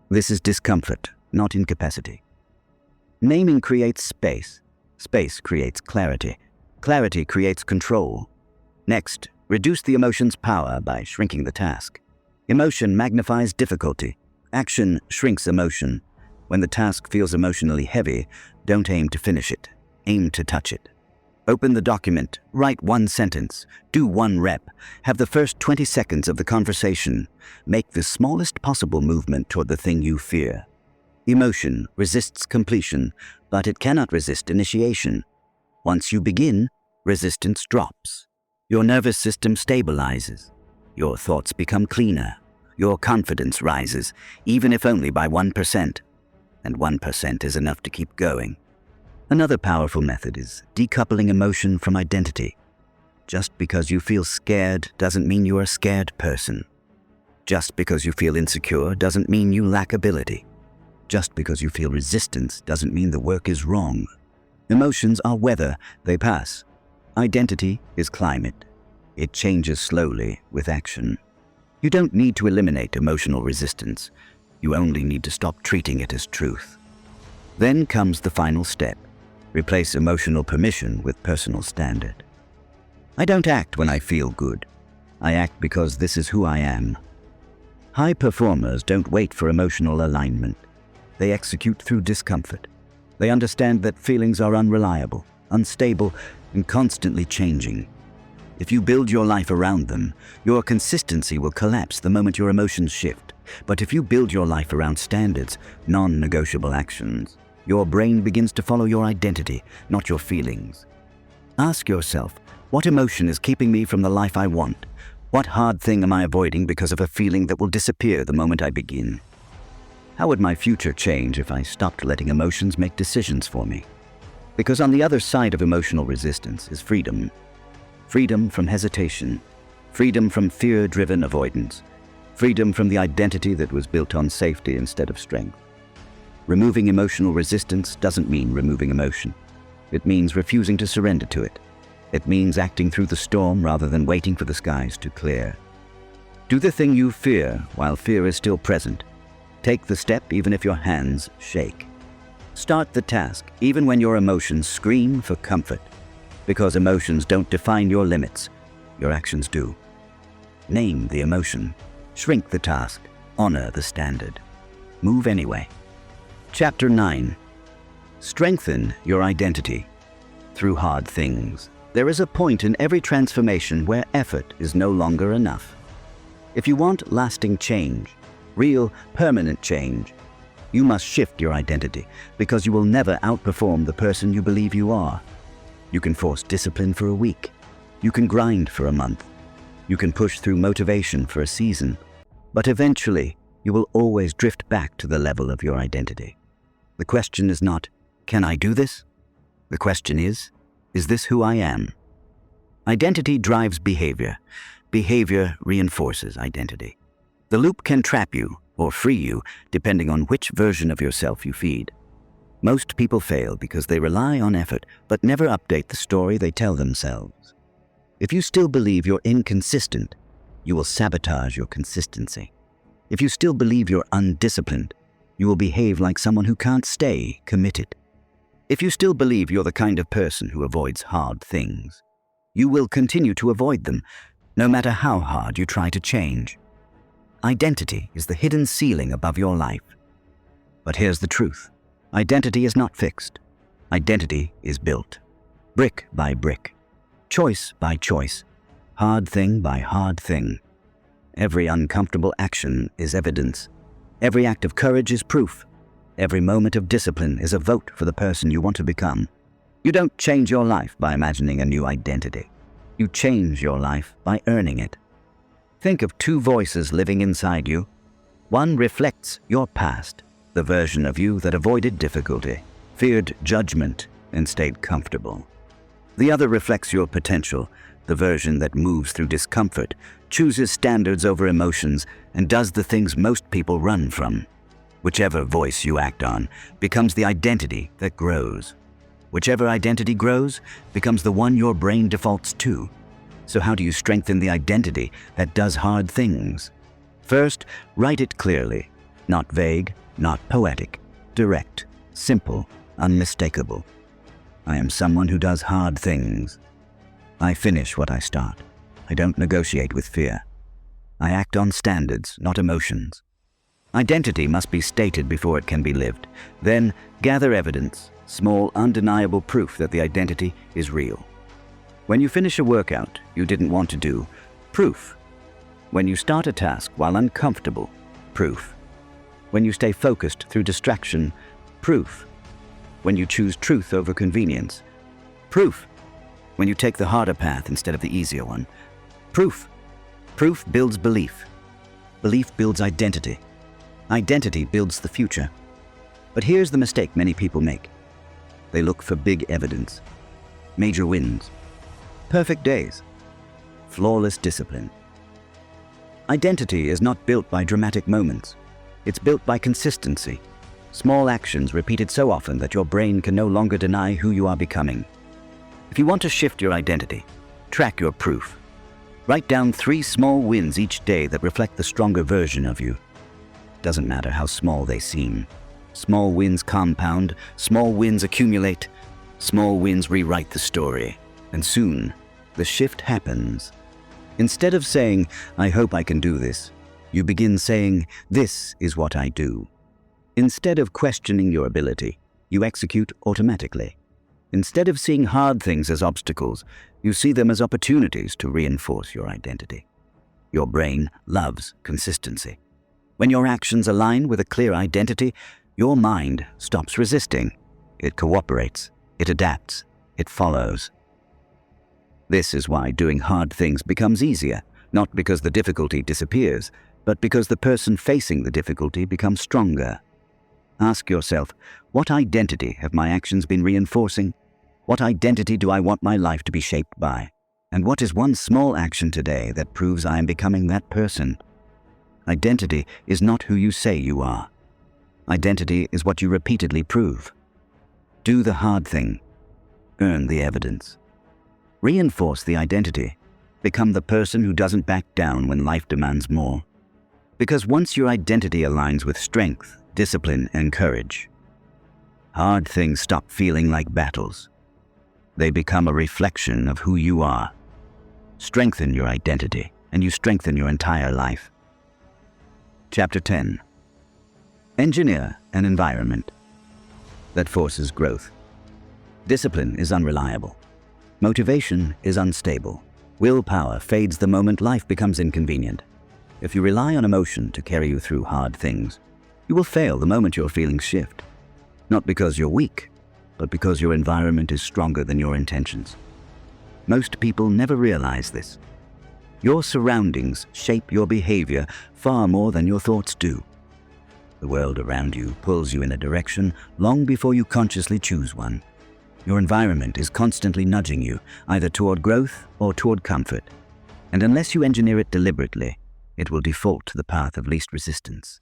This is discomfort, not incapacity. Naming creates space. Space creates clarity. Clarity creates control. Next, reduce the emotion's power by shrinking the task. Emotion magnifies difficulty. Action shrinks emotion. When the task feels emotionally heavy, don't aim to finish it. Aim to touch it. Open the document, write one sentence, do one rep, have the first 20 seconds of the conversation. Make the smallest possible movement toward the thing you fear. Emotion resists completion, but it cannot resist initiation. Once you begin, resistance drops. Your nervous system stabilizes. Your thoughts become cleaner. Your confidence rises, even if only by 1%. And 1% is enough to keep going. Another powerful method is decoupling emotion from identity. Just because you feel scared doesn't mean you are a scared person. Just because you feel insecure doesn't mean you lack ability. Just because you feel resistance doesn't mean the work is wrong. Emotions are weather, they pass. Identity is climate. It changes slowly with action. You don't need to eliminate emotional resistance. You only need to stop treating it as truth. Then comes the final step. Replace emotional permission with personal standard. I don't act when I feel good. I act because this is who I am. High performers don't wait for emotional alignment. They execute through discomfort. They understand that feelings are unreliable, unstable, and constantly changing. If you build your life around them, your consistency will collapse the moment your emotions shift. But if you build your life around standards, non-negotiable actions, your brain begins to follow your identity, not your feelings. Ask yourself, what emotion is keeping me from the life I want? What hard thing am I avoiding because of a feeling that will disappear the moment I begin? How would my future change if I stopped letting emotions make decisions for me? Because on the other side of emotional resistance is freedom. Freedom from hesitation. Freedom from fear-driven avoidance. Freedom from the identity that was built on safety instead of strength. Removing emotional resistance doesn't mean removing emotion. It means refusing to surrender to it. It means acting through the storm rather than waiting for the skies to clear. Do the thing you fear while fear is still present. Take the step even if your hands shake. Start the task even when your emotions scream for comfort. Because emotions don't define your limits, your actions do. Name the emotion. Shrink the task. Honor the standard. Move anyway. Chapter 9. Strengthen your identity. Through hard things. There is a point in every transformation where effort is no longer enough. If you want lasting change, real, permanent change, you must shift your identity because you will never outperform the person you believe you are. You can force discipline for a week. You can grind for a month. You can push through motivation for a season. But eventually, you will always drift back to the level of your identity. The question is not, can I do this? The question is this who I am? Identity drives behavior. Behavior reinforces identity. The loop can trap you or free you depending on which version of yourself you feed. Most people fail because they rely on effort but never update the story they tell themselves. If you still believe you're inconsistent, you will sabotage your consistency. If you still believe you're undisciplined, you will behave like someone who can't stay committed. If you still believe you're the kind of person who avoids hard things, you will continue to avoid them, no matter how hard you try to change. Identity is the hidden ceiling above your life. But here's the truth. Identity is not fixed. Identity is built. Brick by brick. Choice by choice. Hard thing by hard thing. Every uncomfortable action is evidence. Every act of courage is proof. Every moment of discipline is a vote for the person you want to become. You don't change your life by imagining a new identity. You change your life by earning it. Think of two voices living inside you. One reflects your past, the version of you that avoided difficulty, feared judgment, and stayed comfortable. The other reflects your potential, the version that moves through discomfort, chooses standards over emotions, and does the things most people run from. Whichever voice you act on becomes the identity that grows. Whichever identity grows becomes the one your brain defaults to. So how do you strengthen the identity that does hard things? First, write it clearly, not vague, not poetic, direct, simple, unmistakable. I am someone who does hard things. I finish what I start. I don't negotiate with fear. I act on standards, not emotions. Identity must be stated before it can be lived. Then gather evidence, small, undeniable proof that the identity is real. When you finish a workout you didn't want to do, proof. When you start a task while uncomfortable, proof. When you stay focused through distraction, proof. When you choose truth over convenience, proof. When you take the harder path instead of the easier one, proof. Proof builds belief. Belief builds identity. Identity builds the future. But here's the mistake many people make. They look for big evidence, major wins, perfect days, flawless discipline. Identity is not built by dramatic moments. It's built by consistency. Small actions repeated so often that your brain can no longer deny who you are becoming. If you want to shift your identity, track your proof. Write down 3 small wins each day that reflect the stronger version of you. Doesn't matter how small they seem. Small wins compound, small wins accumulate, small wins rewrite the story. And soon, the shift happens. Instead of saying, "I hope I can do this," you begin saying, "This is what I do." Instead of questioning your ability, you execute automatically. Instead of seeing hard things as obstacles, you see them as opportunities to reinforce your identity. Your brain loves consistency. When your actions align with a clear identity, your mind stops resisting. It cooperates, it adapts, it follows. This is why doing hard things becomes easier, not because the difficulty disappears, but because the person facing the difficulty becomes stronger. Ask yourself, what identity have my actions been reinforcing? What identity do I want my life to be shaped by? And what is one small action today that proves I am becoming that person? Identity is not who you say you are. Identity is what you repeatedly prove. Do the hard thing. Earn the evidence. Reinforce the identity. Become the person who doesn't back down when life demands more. Because once your identity aligns with strength, discipline, and courage, hard things stop feeling like battles. They become a reflection of who you are. Strengthen your identity, and you strengthen your entire life. Chapter 10. Engineer an environment that forces growth. Discipline is unreliable. Motivation is unstable. Willpower fades the moment life becomes inconvenient. If you rely on emotion to carry you through hard things, you will fail the moment your feelings shift. Not because you're weak, but because your environment is stronger than your intentions. Most people never realize this. Your surroundings shape your behavior far more than your thoughts do. The world around you pulls you in a direction long before you consciously choose one. Your environment is constantly nudging you, either toward growth or toward comfort. And unless you engineer it deliberately, it will default to the path of least resistance.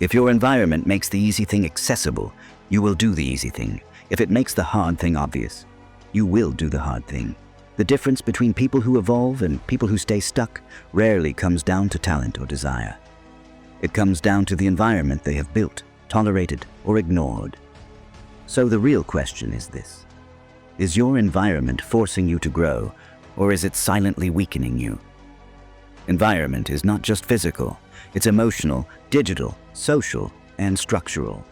If your environment makes the easy thing accessible, you will do the easy thing. If it makes the hard thing obvious, you will do the hard thing. The difference between people who evolve and people who stay stuck rarely comes down to talent or desire. It comes down to the environment they have built, tolerated, or ignored. So the real question is this: is your environment forcing you to grow, or is it silently weakening you? Environment is not just physical, it's emotional, digital, social, and structural.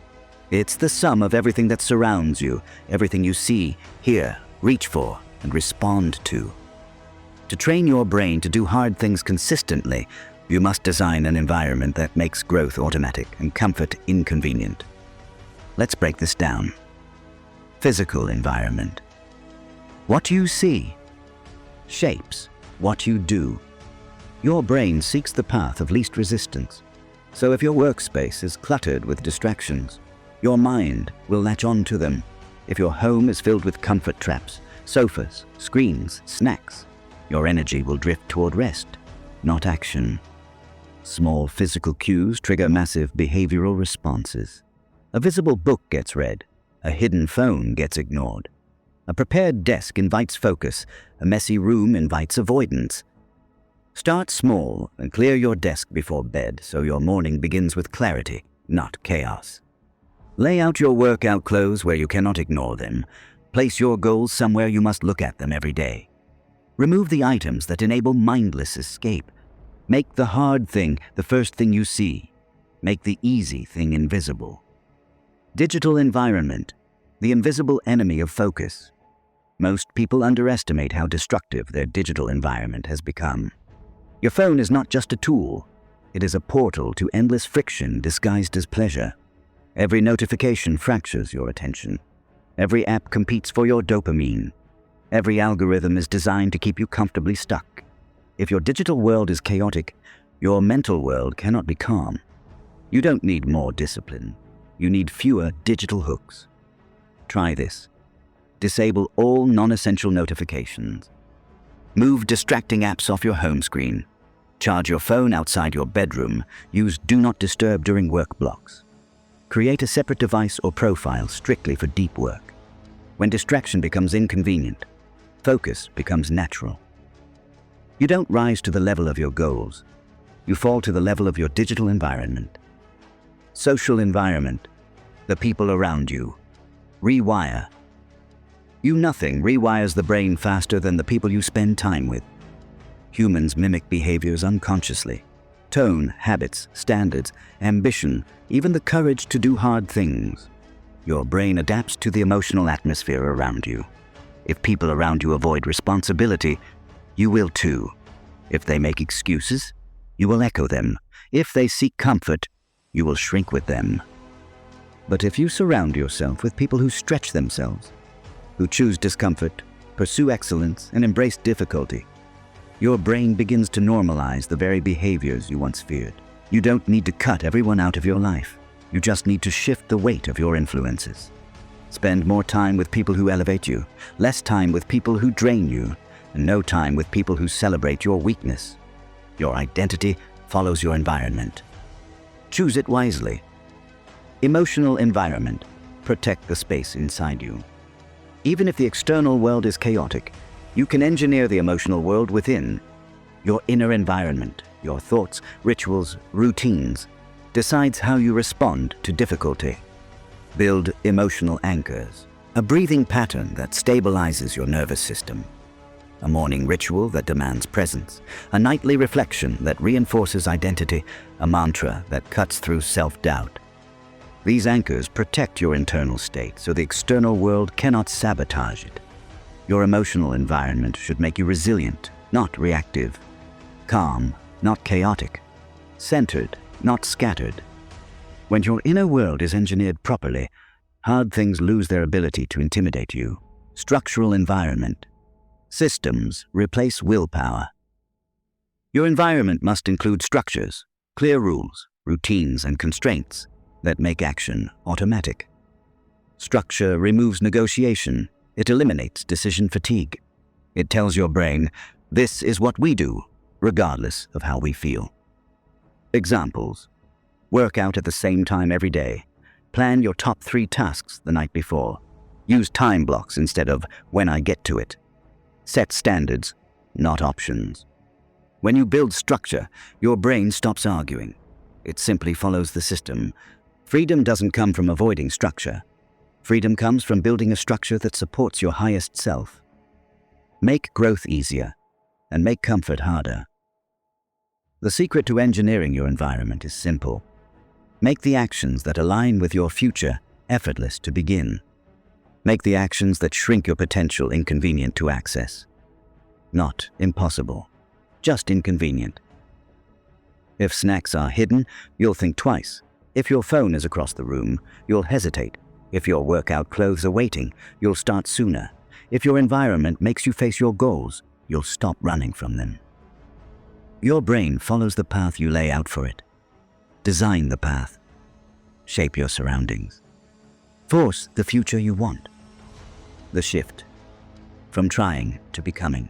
It's the sum of everything that surrounds you, everything you see, hear, reach for, and respond to. To train your brain to do hard things consistently, you must design an environment that makes growth automatic and comfort inconvenient. Let's break this down. Physical environment. What you see shapes what you do. Your brain seeks the path of least resistance. So if your workspace is cluttered with distractions, your mind will latch on to them. If your home is filled with comfort traps, sofas, screens, snacks, your energy will drift toward rest, not action. Small physical cues trigger massive behavioral responses. A visible book gets read. A hidden phone gets ignored. A prepared desk invites focus. A messy room invites avoidance. Start small and clear your desk before bed so your morning begins with clarity, not chaos. Lay out your workout clothes where you cannot ignore them. Place your goals somewhere you must look at them every day. Remove the items that enable mindless escape. Make the hard thing the first thing you see. Make the easy thing invisible. Digital environment, the invisible enemy of focus. Most people underestimate how destructive their digital environment has become. Your phone is not just a tool. It is a portal to endless friction disguised as pleasure. Every notification fractures your attention. Every app competes for your dopamine. Every algorithm is designed to keep you comfortably stuck. If your digital world is chaotic, your mental world cannot be calm. You don't need more discipline. You need fewer digital hooks. Try this. Disable all non-essential notifications. Move distracting apps off your home screen. Charge your phone outside your bedroom. Use Do Not Disturb during work blocks. Create a separate device or profile strictly for deep work. When distraction becomes inconvenient, focus becomes natural. You don't rise to the level of your goals. You fall to the level of your digital environment. Social environment, the people around you. Rewire. Nothing rewires the brain faster than the people you spend time with. Humans mimic behaviors unconsciously. Tone, habits, standards, ambition, even the courage to do hard things. Your brain adapts to the emotional atmosphere around you. If people around you avoid responsibility, you will too. If they make excuses, you will echo them. If they seek comfort, you will shrink with them. But if you surround yourself with people who stretch themselves, who choose discomfort, pursue excellence, and embrace difficulty, your brain begins to normalize the very behaviors you once feared. You don't need to cut everyone out of your life. You just need to shift the weight of your influences. Spend more time with people who elevate you, less time with people who drain you, and no time with people who celebrate your weakness. Your identity follows your environment. Choose it wisely. Emotional environment. Protect the space inside you. Even if the external world is chaotic, you can engineer the emotional world within. Your inner environment, your thoughts, rituals, routines, decides how you respond to difficulty. Build emotional anchors, a breathing pattern that stabilizes your nervous system, a morning ritual that demands presence, a nightly reflection that reinforces identity, a mantra that cuts through self-doubt. These anchors protect your internal state so the external world cannot sabotage it. Your emotional environment should make you resilient, not reactive, calm, not chaotic, centered, not scattered. When your inner world is engineered properly, hard things lose their ability to intimidate you. Structural environment. Systems replace willpower. Your environment must include structures, clear rules, routines, and constraints that make action automatic. Structure removes negotiation. It eliminates decision fatigue. It tells your brain, this is what we do, regardless of how we feel. Examples. Work out at the same time every day. Plan your top 3 tasks the night before. Use time blocks instead of when I get to it. Set standards, not options. When you build structure, your brain stops arguing. It simply follows the system. Freedom doesn't come from avoiding structure. Freedom comes from building a structure that supports your highest self. Make growth easier and make comfort harder. The secret to engineering your environment is simple. Make the actions that align with your future effortless to begin. Make the actions that shrink your potential inconvenient to access. Not impossible, just inconvenient. If snacks are hidden, you'll think twice. If your phone is across the room, you'll hesitate. If your workout clothes are waiting, you'll start sooner. If your environment makes you face your goals, you'll stop running from them. Your brain follows the path you lay out for it. Design the path. Shape your surroundings. Force the future you want. The shift from trying to becoming.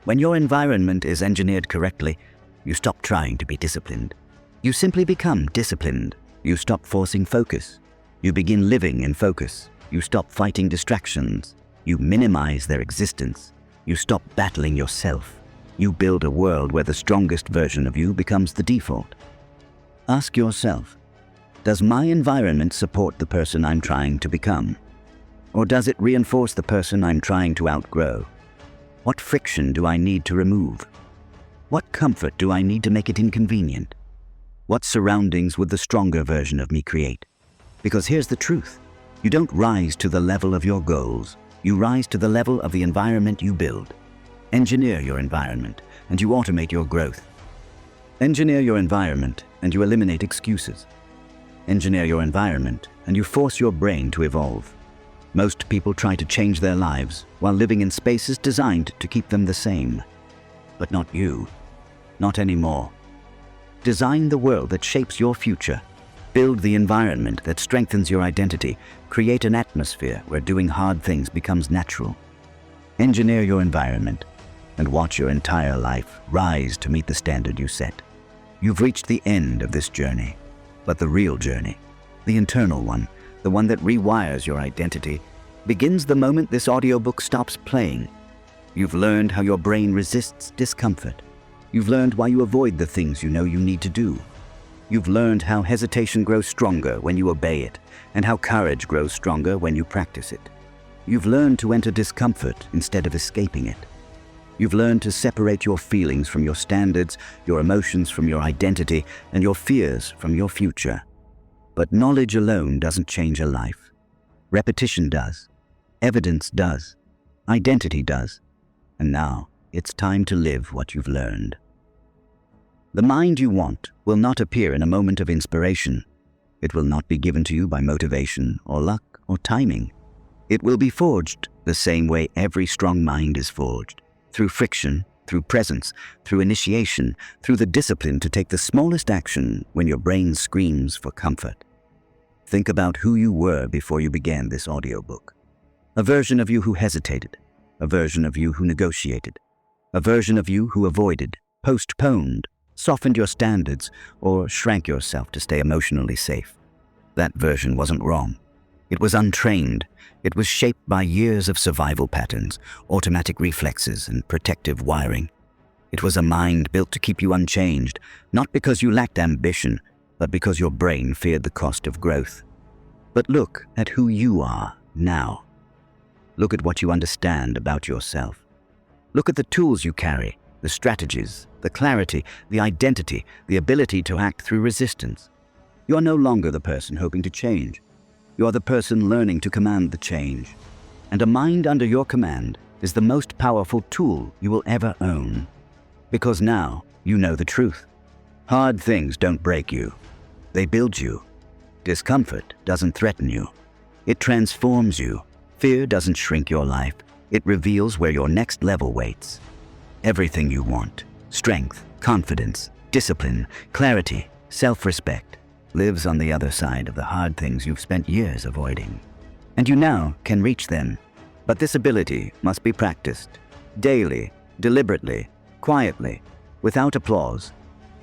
When your environment is engineered correctly, you stop trying to be disciplined. You simply become disciplined. You stop forcing focus. You begin living in focus. You stop fighting distractions. You minimize their existence. You stop battling yourself. You build a world where the strongest version of you becomes the default. Ask yourself, does my environment support the person I'm trying to become? Or does it reinforce the person I'm trying to outgrow? What friction do I need to remove? What comfort do I need to make it inconvenient? What surroundings would the stronger version of me create? Because here's the truth. You don't rise to the level of your goals. You rise to the level of the environment you build. Engineer your environment, and you automate your growth. Engineer your environment, and you eliminate excuses. Engineer your environment, and you force your brain to evolve. Most people try to change their lives while living in spaces designed to keep them the same. But not you. Not anymore. Design the world that shapes your future. Build the environment that strengthens your identity. Create an atmosphere where doing hard things becomes natural. Engineer your environment and watch your entire life rise to meet the standard you set. You've reached the end of this journey, but the real journey, the internal one, the one that rewires your identity, begins the moment this audiobook stops playing. You've learned how your brain resists discomfort. You've learned why you avoid the things you know you need to do. You've learned how hesitation grows stronger when you obey it, and how courage grows stronger when you practice it. You've learned to enter discomfort instead of escaping it. You've learned to separate your feelings from your standards, your emotions from your identity, and your fears from your future. But knowledge alone doesn't change a life. Repetition does. Evidence does. Identity does. And now, it's time to live what you've learned. The mind you want will not appear in a moment of inspiration. It will not be given to you by motivation or luck or timing. It will be forged the same way every strong mind is forged, through friction, through presence, through initiation, through the discipline to take the smallest action when your brain screams for comfort. Think about who you were before you began this audiobook. A version of you who hesitated, a version of you who negotiated, a version of you who avoided, postponed, softened your standards, or shrank yourself to stay emotionally safe. That version wasn't wrong. It was untrained. It was shaped by years of survival patterns, automatic reflexes, and protective wiring. It was a mind built to keep you unchanged, not because you lacked ambition, but because your brain feared the cost of growth. But look at who you are now. Look at what you understand about yourself. Look at the tools you carry, the strategies, the clarity, the identity, the ability to act through resistance. You are no longer the person hoping to change. You are the person learning to command the change. And a mind under your command is the most powerful tool you will ever own. Because now you know the truth. Hard things don't break you. They build you. Discomfort doesn't threaten you. It transforms you. Fear doesn't shrink your life. It reveals where your next level waits. Everything you want, strength, confidence, discipline, clarity, self-respect, lives on the other side of the hard things you've spent years avoiding. And you now can reach them. But this ability must be practiced, daily, deliberately, quietly, without applause,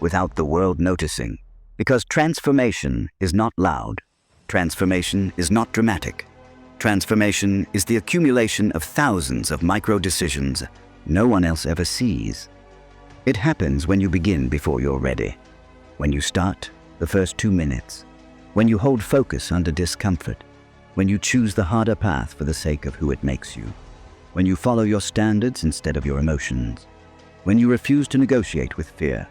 without the world noticing. Because transformation is not loud. Transformation is not dramatic. Transformation is the accumulation of thousands of micro-decisions no one else ever sees. It happens when you begin before you're ready. When you start the first 2 minutes. When you hold focus under discomfort. When you choose the harder path for the sake of who it makes you. When you follow your standards instead of your emotions. When you refuse to negotiate with fear.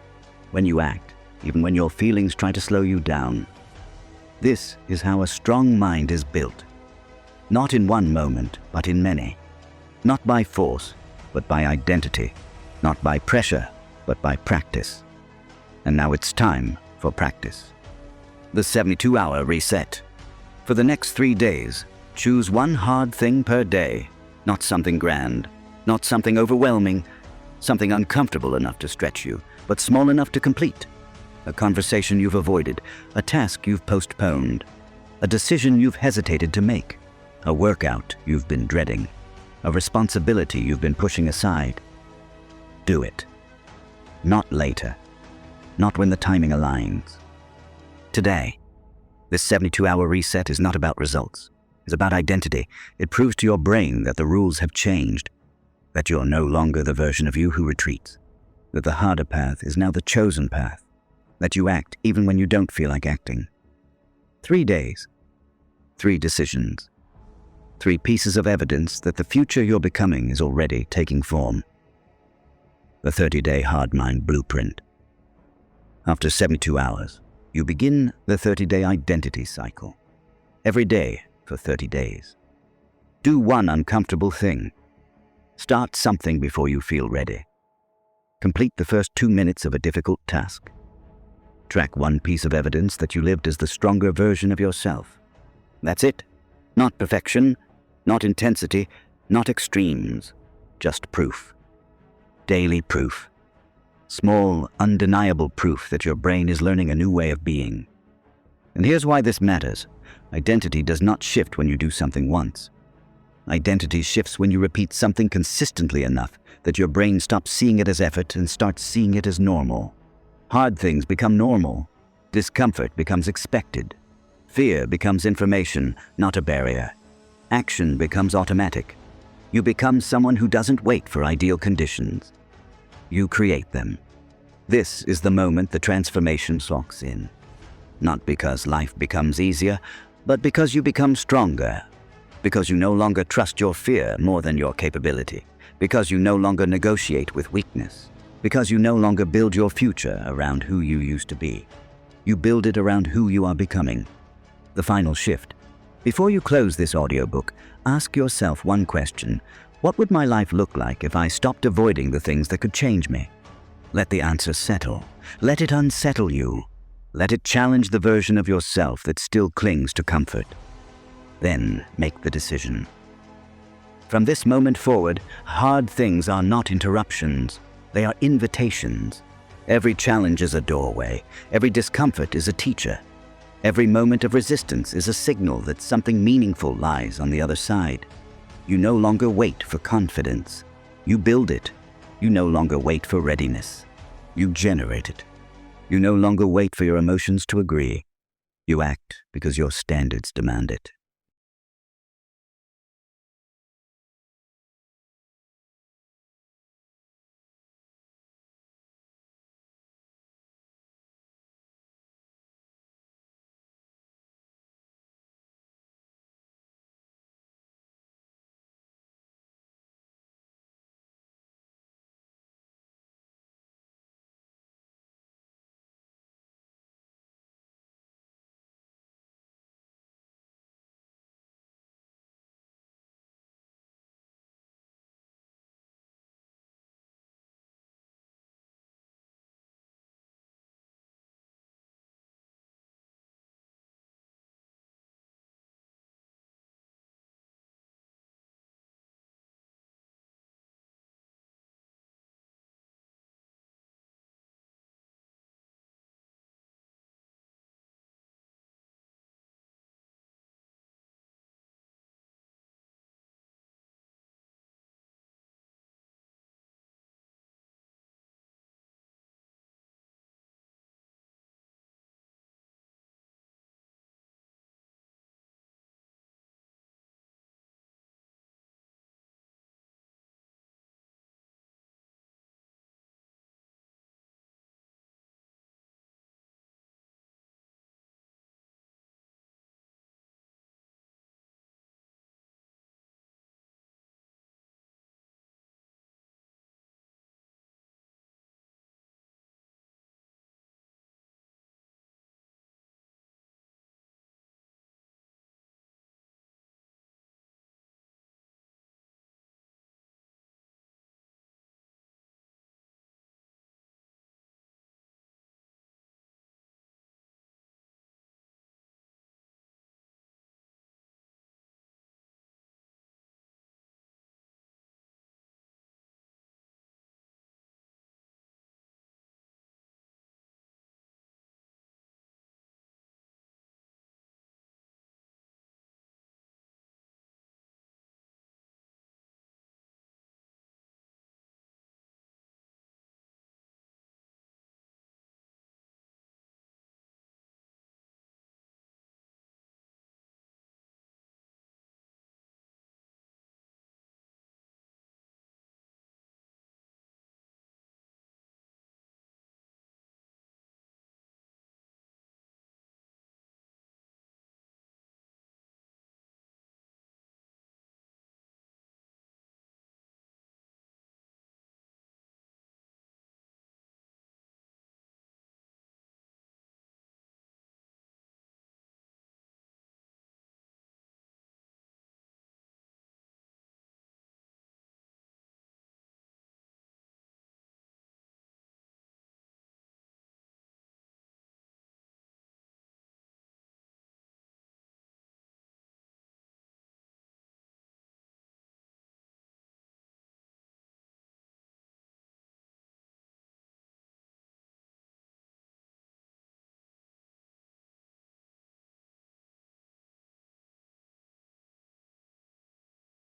When you act, even when your feelings try to slow you down. This is how a strong mind is built. Not in one moment, but in many. Not by force, but by identity. Not by pressure, but by practice. And now it's time for practice. The 72-hour reset. For the next 3 days, choose one hard thing per day. Not something grand, not something overwhelming, something uncomfortable enough to stretch you, but small enough to complete. A conversation you've avoided, a task you've postponed, a decision you've hesitated to make, a workout you've been dreading, a responsibility you've been pushing aside. Do it. Not later. Not when the timing aligns. Today. This 72-hour reset is not about results. It's about identity. It proves to your brain that the rules have changed, that you're no longer the version of you who retreats, that the harder path is now the chosen path, that you act even when you don't feel like acting. 3 days. 3 decisions. 3 pieces of evidence that the future you're becoming is already taking form. The 30-day hard mind blueprint. After 72 hours, you begin the 30-day identity cycle. Every day for 30 days. Do one uncomfortable thing. Start something before you feel ready. Complete the first 2 minutes of a difficult task. Track one piece of evidence that you lived as the stronger version of yourself. That's it. Not perfection, not intensity, not extremes, just proof. Daily proof. Small, undeniable proof that your brain is learning a new way of being. And here's why this matters. Identity does not shift when you do something once. Identity shifts when you repeat something consistently enough that your brain stops seeing it as effort and starts seeing it as normal. Hard things become normal. Discomfort becomes expected. Fear becomes information, not a barrier. Action becomes automatic. You become someone who doesn't wait for ideal conditions. You create them. This is the moment the transformation locks in. Not because life becomes easier, but because you become stronger. Because you no longer trust your fear more than your capability. Because you no longer negotiate with weakness. Because you no longer build your future around who you used to be. You build it around who you are becoming. The final shift. Before you close this audiobook, ask yourself one question. What would my life look like if I stopped avoiding the things that could change me? Let the answer settle. Let it unsettle you. Let it challenge the version of yourself that still clings to comfort. Then make the decision. From this moment forward, hard things are not interruptions. They are invitations. Every challenge is a doorway. Every discomfort is a teacher. Every moment of resistance is a signal that something meaningful lies on the other side. You no longer wait for confidence. You build it. You no longer wait for readiness. You generate it. You no longer wait for your emotions to agree. You act because your standards demand it.